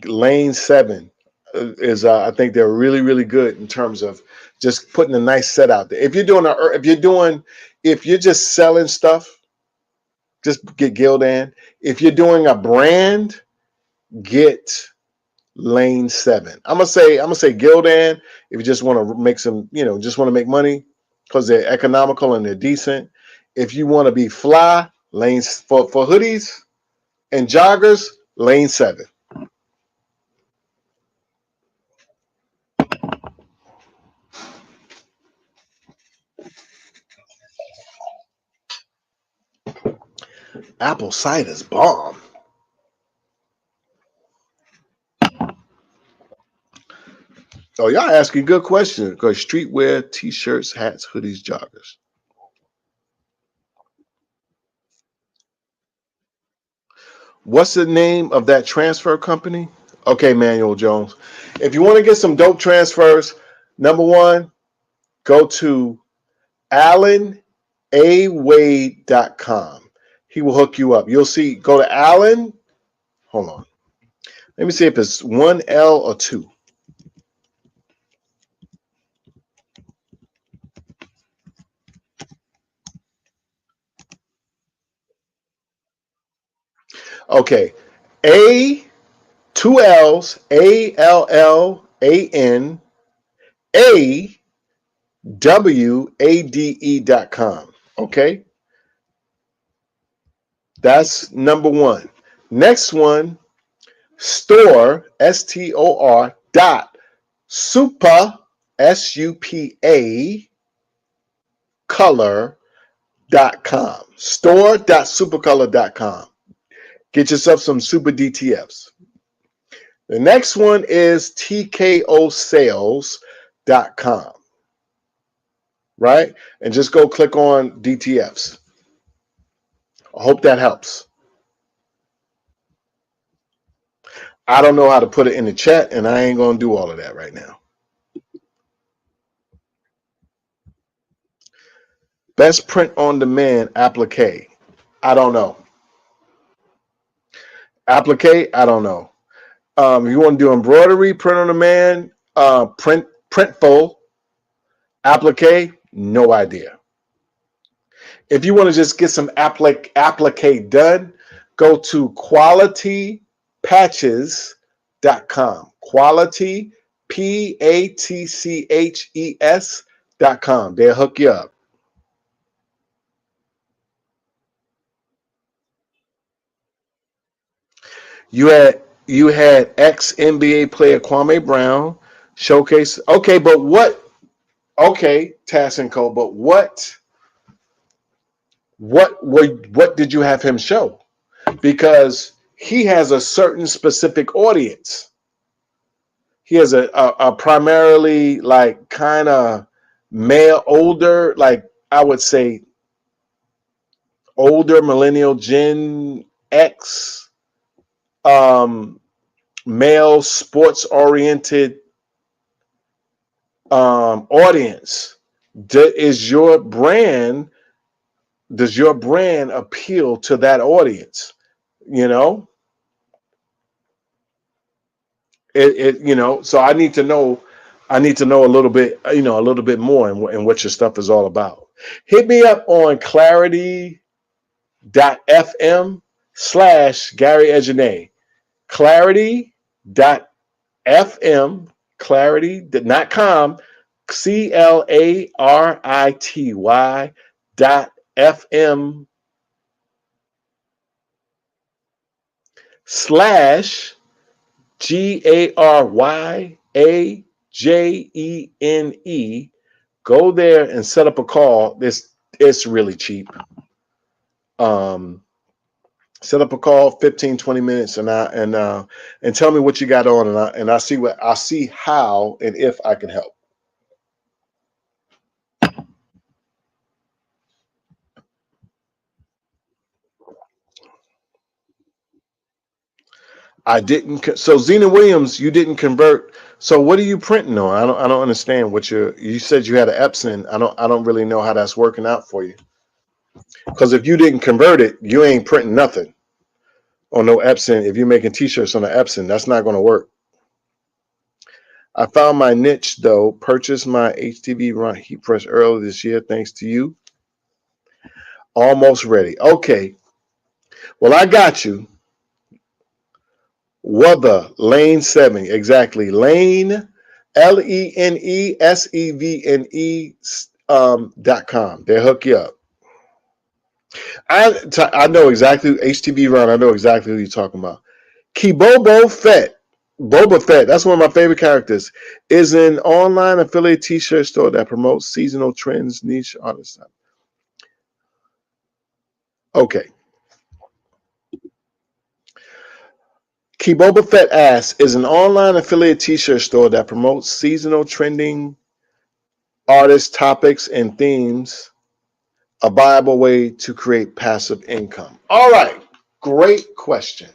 Lane 7 is I think they're really, really good in terms of just putting a nice set out there. If you're just selling stuff, just get Gildan. If you're doing a brand, get Lane 7. I'm gonna say Gildan if you just want to make some, just want to make money because they're economical and they're decent. If you want to be fly, lanes for hoodies and joggers, Lane 7. Apple cider's bomb. Oh, y'all asking good questions because streetwear, t-shirts, hats, hoodies, joggers. What's the name of that transfer company? Okay, Manuel Jones. If you want to get some dope transfers, number one, go to AlanAwade.com. He will hook you up. You'll see, go to Alan. Hold on. Let me see if it's one L or two. Okay. Two L's, AlanAwade.com. Okay. That's number one. Next one, store, STOR dot supa, SUPA color.com. Store.supercolor.com. Get yourself some super DTFs. The next one is tkosales.com, right? And just go click on DTFs. I hope that helps. I don't know how to put it in the chat, and I ain't going to do all of that right now. Best print on demand applique. I don't know. Applique, I don't know. If you want to do embroidery, print on demand, printful, applique, no idea. If you want to just get some applique done, go to qualitypatches.com. Quality, PATCHES.com. They'll hook you up. You had ex NBA player Kwame Brown showcase. Okay, but what? Okay, Tass and Co. But what did you have him show? Because he has a certain specific audience. He has a primarily like kind of male, older, like I would say older millennial Gen X, male sports oriented audience. Does your brand appeal to that audience? You know, so I need to know a little bit, a little bit more in what your stuff is all about. Hit me up on clarity.fm/Gary Ejene. Clarity.fm, clarity.com, CLARITY.FM /GARYAJENE. Go there and set up a call. It's really cheap. Set up a call, 15-20 minutes, and tell me what you got on, and I'll see how and if I can help. I didn't. So Zena Williams, you didn't convert. So what are you printing on? I don't understand what you said you had an Epson. I don't really know how that's working out for you. Because if you didn't convert it, you ain't printing nothing on no Epson. If you're making t-shirts on an Epson, that's not going to work. I found my niche though. Purchased my HTV run heat press earlier this year, thanks to you. Almost ready. Okay. Well, I got you. Wother Lane 7, exactly. Lane, LENESEVNE They hook you up. I know exactly HTV Run. I know exactly who you're talking about. Kibobo Fett, Boba Fett. That's one of my favorite characters. Is an online affiliate T-shirt store that promotes seasonal trends, niche artists. Okay. Kiboba Fett asks, is an online affiliate T-shirt store that promotes seasonal trending artists, topics, and themes a viable way to create passive income? All right, great question.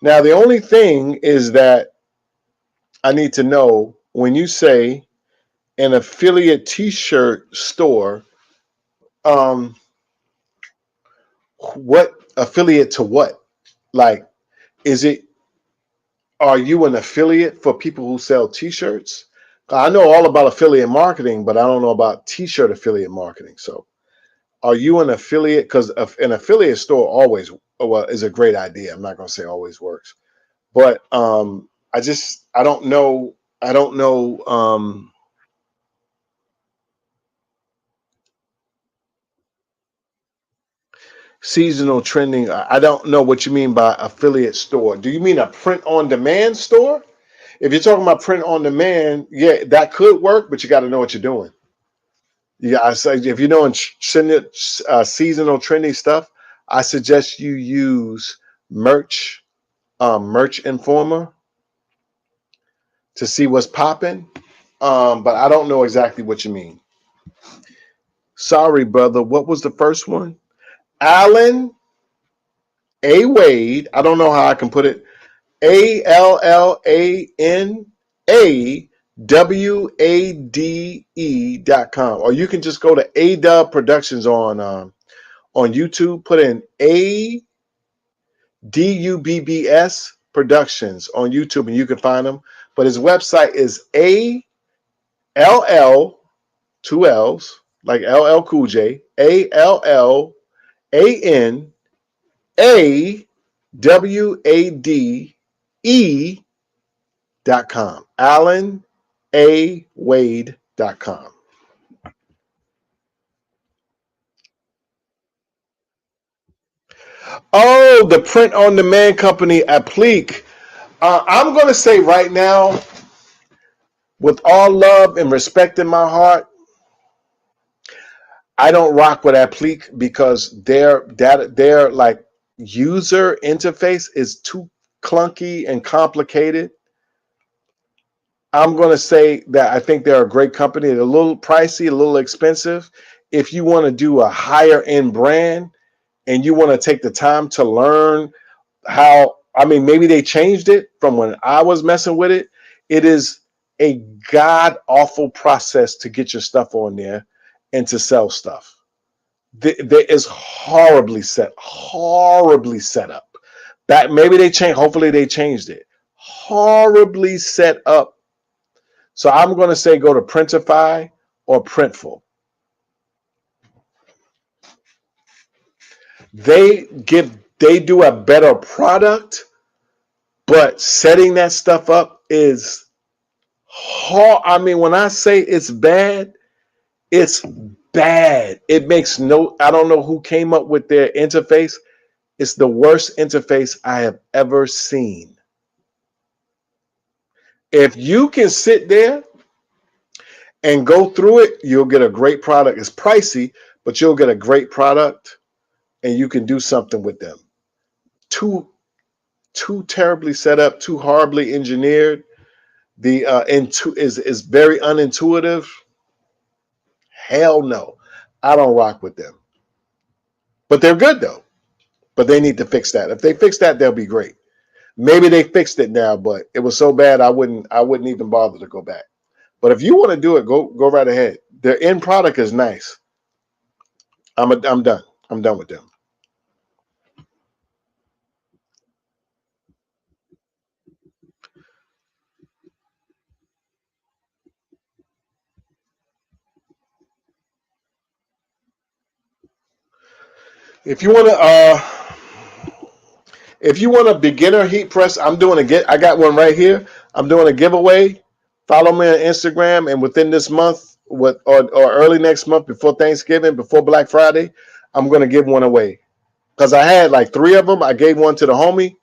Now, the only thing is that I need to know when you say an affiliate T-shirt store, what affiliate to what? Like, are you an affiliate for people who sell T-shirts? I know all about affiliate marketing, but I don't know about T-shirt affiliate marketing. So are you an affiliate? Because an affiliate store always, well, is a great idea. I'm not going to say always works, but I don't know. I don't know. Seasonal trending. I don't know what you mean by affiliate store. Do you mean a print on demand store? If you're talking about print on demand, yeah, that could work, but you got to know what you're doing. Yeah, I say if you're doing seasonal trending stuff, I suggest you use Merch Informer to see what's popping. But I don't know exactly what you mean. Sorry, brother. What was the first one? Alan A. Wade. I don't know how I can put it. ALLANAWADE.com. Or you can just go to ADub Productions on YouTube. Put in ADUBBS Productions on YouTube and you can find them. But his website is ALL, two L's, like LL Cool J, ALLANAWADE.com. AlanAWade.com. Oh, the print on demand company, Applique. I'm going to say right now, with all love and respect in my heart, I don't rock with Applique because their like user interface is too clunky and complicated. I'm going to say that I think they're a great company. They're a little pricey, a little expensive. If you want to do a higher end brand and you want to take the time to learn how, I mean, maybe they changed it from when I was messing with it. It is a god awful process to get your stuff on there and to sell stuff. There is horribly set up. That maybe they changed. Hopefully they changed it. Horribly set up. So I'm going to say go to Printify or Printful. They do a better product, but setting that stuff up is hard. I mean, when I say it's bad, it's bad. It makes no, I don't know who came up with their interface. It's the worst interface I have ever seen. If you can sit there and go through it, you'll get a great product. It's pricey, but you'll get a great product and you can do something with them. Too terribly set up, too horribly engineered. The is very unintuitive. Hell no. I don't rock with them. But they're good though. But they need to fix that. If they fix that, they'll be great. Maybe they fixed it now, but it was so bad I wouldn't even bother to go back. But if you want to do it, go right ahead. Their end product is nice. I'm done. I'm done with them. If you want to if you want a beginner heat press, I got one right here. I'm doing a giveaway. Follow me on Instagram, and within this month, or early next month, before Thanksgiving, before Black Friday, I'm going to give one away. Because I had like 3 of them. I gave one to the homie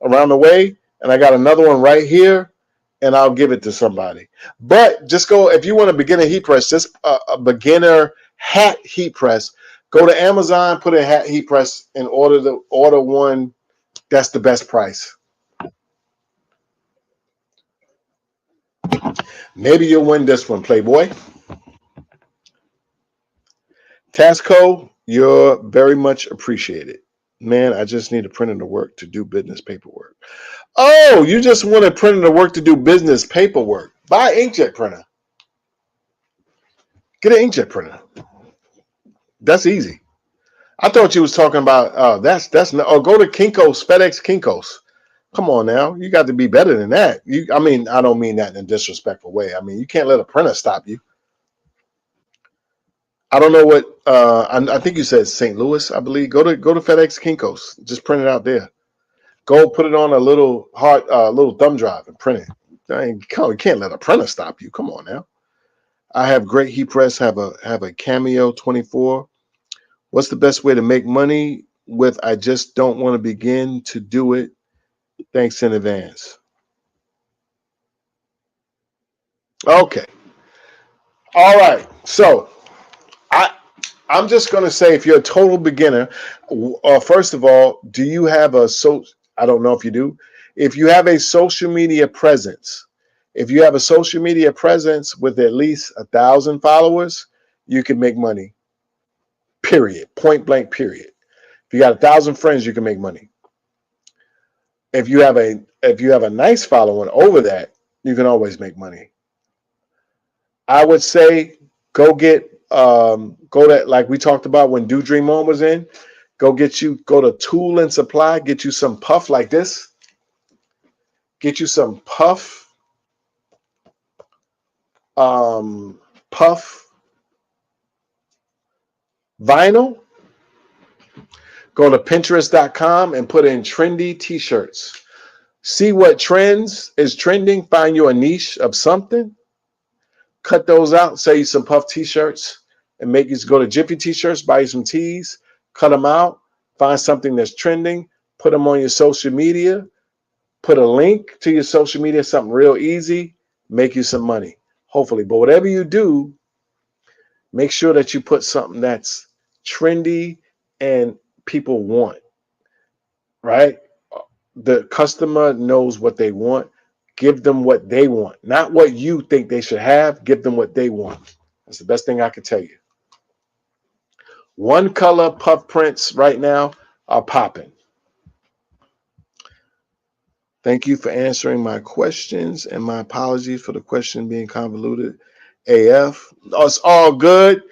around the way, and I got another one right here, and I'll give it to somebody. But just go, if you want a beginner heat press, just a beginner hat heat press, go to Amazon, put in hat heat press, and order one. That's the best price. Maybe you'll win this one, Playboy. Tasco, you're very much appreciated. Man, I just need a printer to work to do business paperwork. Oh, you just want a printer to work to do business paperwork. Buy an inkjet printer. Get an inkjet printer. That's easy. I thought you was talking about that's not, or go to Kinko's, FedEx Kinko's. Come on now, you got to be better than that. I mean, I don't mean that in a disrespectful way. I mean, you can't let a printer stop you. I don't know what. I think you said St. Louis, I believe. Go to FedEx Kinko's. Just print it out there. Go put it on a little little thumb drive and print it. You can't let a printer stop you. Come on now. I have great heat press. Have a Cameo 24 What's the best way to make money with I just don't want to begin to do it? Thanks in advance. Okay. All right. So I I'm just gonna say if you're a total beginner, first of all, do you have a I don't know if you do. If you have a social media presence, if you have a social media presence with at least 1,000 followers, you can make money. Period. Point blank. Period. If you got 1,000 friends, you can make money. If you have a nice following over that, you can always make money. I would say go to like we talked about when Do Dream On was in. Go to Tool and Supply, get you some puff like this. Get you some puff vinyl. Go to Pinterest.com and put in trendy t-shirts. See what trends is trending. Find you a niche of something. Cut those out. Say you some puff t-shirts and make you go to Jiffy t-shirts, buy you some tees, cut them out, find something that's trending, put them on your social media, put a link to your social media, something real easy, make you some money, hopefully. But whatever you do, make sure that you put something that's trendy and people want, right? The customer knows what they want. Give them what they want, not what you think they should have. Give them what they want. That's the best thing I can tell you. One color puff prints right now are popping. Thank you for answering my questions, and my apologies for the question being convoluted. AF. Oh, it's all good.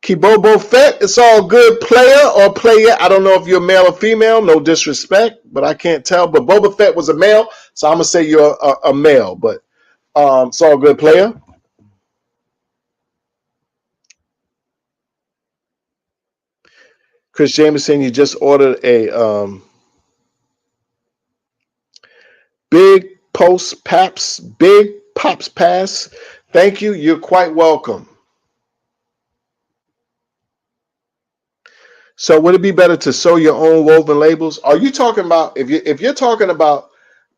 Kibobo Fett, it's all good. Player or player. I don't know if you're male or female. No disrespect, but I can't tell. But Boba Fett was a male, so I'm gonna say you're a male. But it's all good, player. Chris Jameson, you just ordered a big big pops pass. Thank you. You're quite welcome. So would it be better to sew your own woven labels? Are you talking about if you're talking about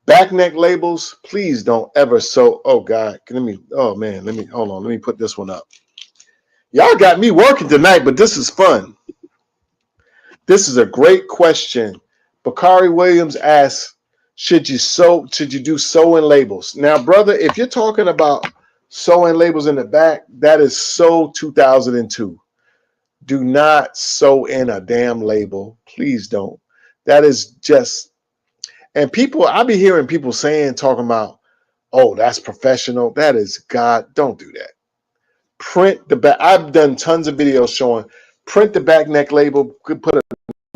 back neck labels, please don't ever sew. Oh God, oh man, let me hold on. Let me put this one up. Y'all got me working tonight, but this is fun. This is a great question. Bakari Williams asks, should you do sewing labels? Now, brother, if you're talking about sewing labels in the back, that is so 2002. Do not sew in a damn label. Please don't. That is just, and people, I be hearing people talking about, oh, that's professional. That is God. Don't do that. Print the back. I've done tons of videos showing print the back neck label, put a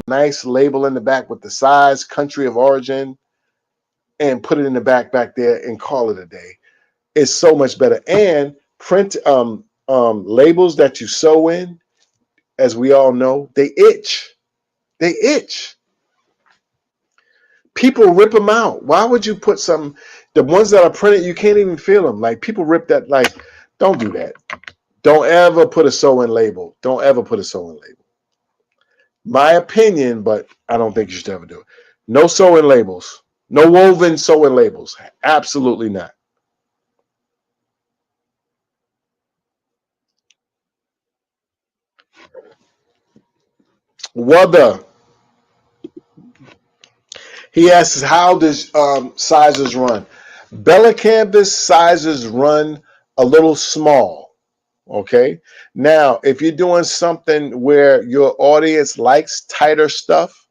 nice label in the back with the size, country of origin, and put it in the back there and call it a day. It's so much better. And print labels that you sew in, as we all know, they itch. They itch. People rip them out. Why would you put the ones that are printed, you can't even feel them. Like people rip that, like, don't do that. Don't ever put a sew-in label. Don't ever put a sew-in label. My opinion, but I don't think you should ever do it. No sewing labels. No woven sewing labels. Absolutely not. Whether he asks, how does sizes run? Bella Canvas sizes run a little small. Okay. Now, if you're doing something where your audience likes tighter stuff,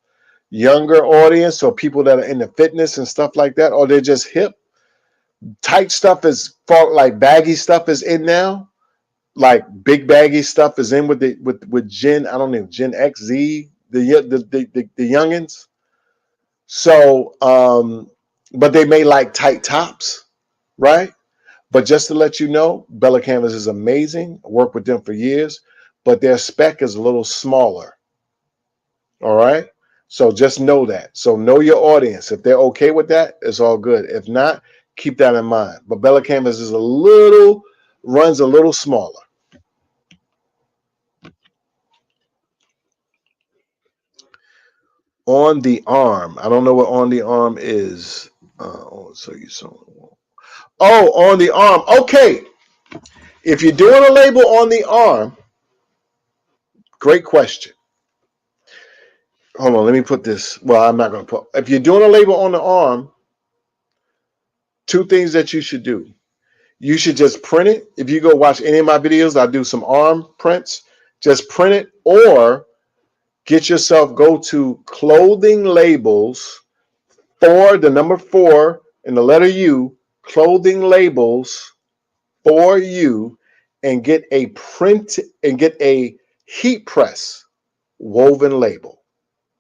younger audience, or people that are into fitness and stuff like that, or they're just hip, tight stuff is far, like baggy stuff is in now. Like big baggy stuff is in with Gen, I don't know, Gen X, Z, the youngins. So but they may like tight tops, right? But just to let you know, Bella Canvas is amazing. I worked with them for years, but their spec is a little smaller. All right. So just know that. So know your audience. If they're okay with that, it's all good. If not, keep that in mind. But Bella Canvas is runs a little smaller. On the arm. I don't know what on the arm is. So you saw. Oh, on the arm. Okay. If you're doing a label on the arm, great question. Hold on, let me put this. Well, I'm not going to put. If you're doing a label on the arm, two things that you should do. You should just print it. If you go watch any of my videos, I do some arm prints. Just print it or get yourself, go to clothing labels for the number 4 and the letter U, clothing labels for you, and get a print and get a heat press woven label.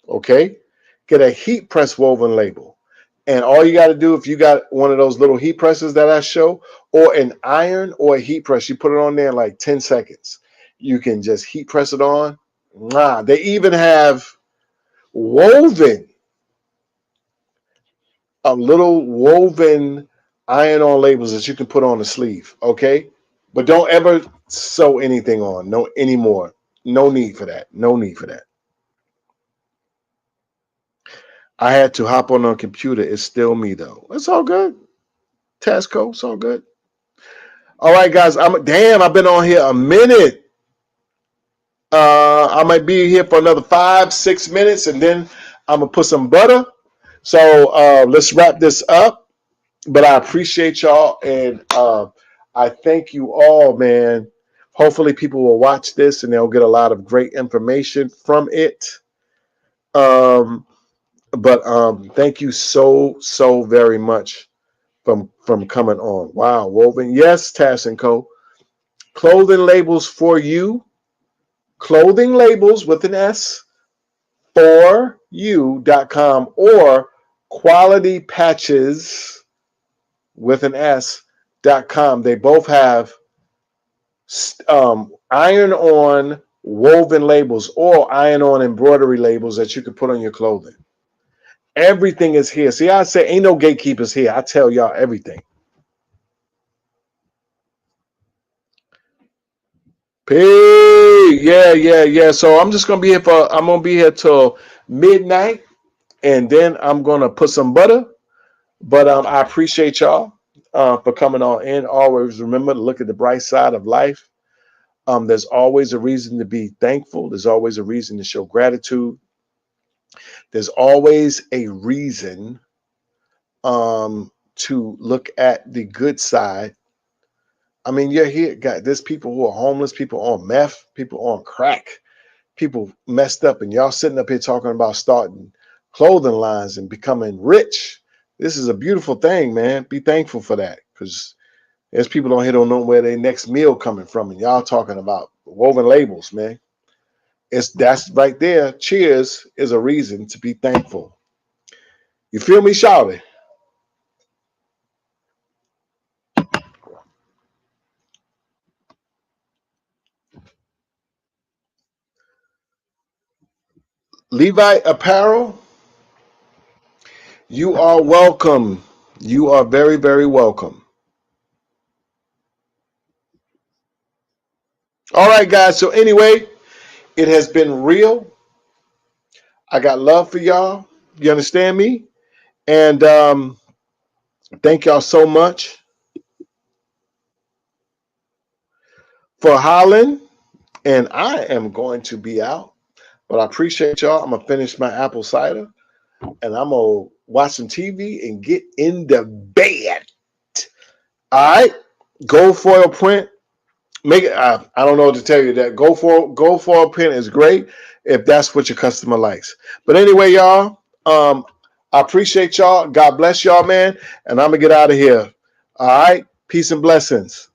Okay? Get a heat press woven label. And all you got to do, if you got one of those little heat presses that I show, or an iron or a heat press, you put it on there in like 10 seconds. You can just heat press it on. They even have woven, a little woven iron-on labels that you can put on the sleeve. Okay? But don't ever sew anything on. No anymore. No need for that. No need for that. I had to hop on a computer. It's still me though. It's all good. Tasco, it's all good. All right, guys. I've been on here a minute. I might be here for another 5-6 minutes, and then I'm gonna put some butter. So let's wrap this up. But I appreciate y'all, and I thank you all, man. Hopefully, people will watch this and they'll get a lot of great information from it. But thank you so very much from coming on. Wow, woven. Yes, Tass and Co. Clothing labels for you. Clothing labels with an S for you.com or quality patches with an S.com. They both have iron on woven labels or iron on embroidery labels that you can put on your clothing. Everything is here. See, I say ain't no gatekeepers here. I tell y'all everything. Peace. Yeah. So I'm just gonna be here I'm gonna be here till midnight, and then I'm gonna put some butter. But I appreciate y'all for coming on in. Always remember to look at the bright side of life. There's always a reason to be thankful. There's always a reason to show gratitude. There's always a reason to look at the good side. I mean, you're here, guys. There's people who are homeless, people on meth, people on crack, people messed up, and y'all sitting up here talking about starting clothing lines and becoming rich. This is a beautiful thing, man. Be thankful for that, because there's people on here don't know where their next meal coming from, and y'all talking about woven labels, man. That's right there. Cheers is a reason to be thankful. You feel me, shouting? Levite Apparel, you are welcome. You are very, very welcome. All right, guys. So anyway, it has been real. I got love for y'all. You understand me? And thank y'all so much for hollering. And I am going to be out. But I appreciate y'all. I'm going to finish my apple cider. And I'm going to watch some TV and get in the bed. All right? Gold foil print. Make it. I don't know what to tell you. That gold foil print is great if that's what your customer likes. But anyway, y'all, I appreciate y'all. God bless y'all, man. And I'm going to get out of here. All right? Peace and blessings.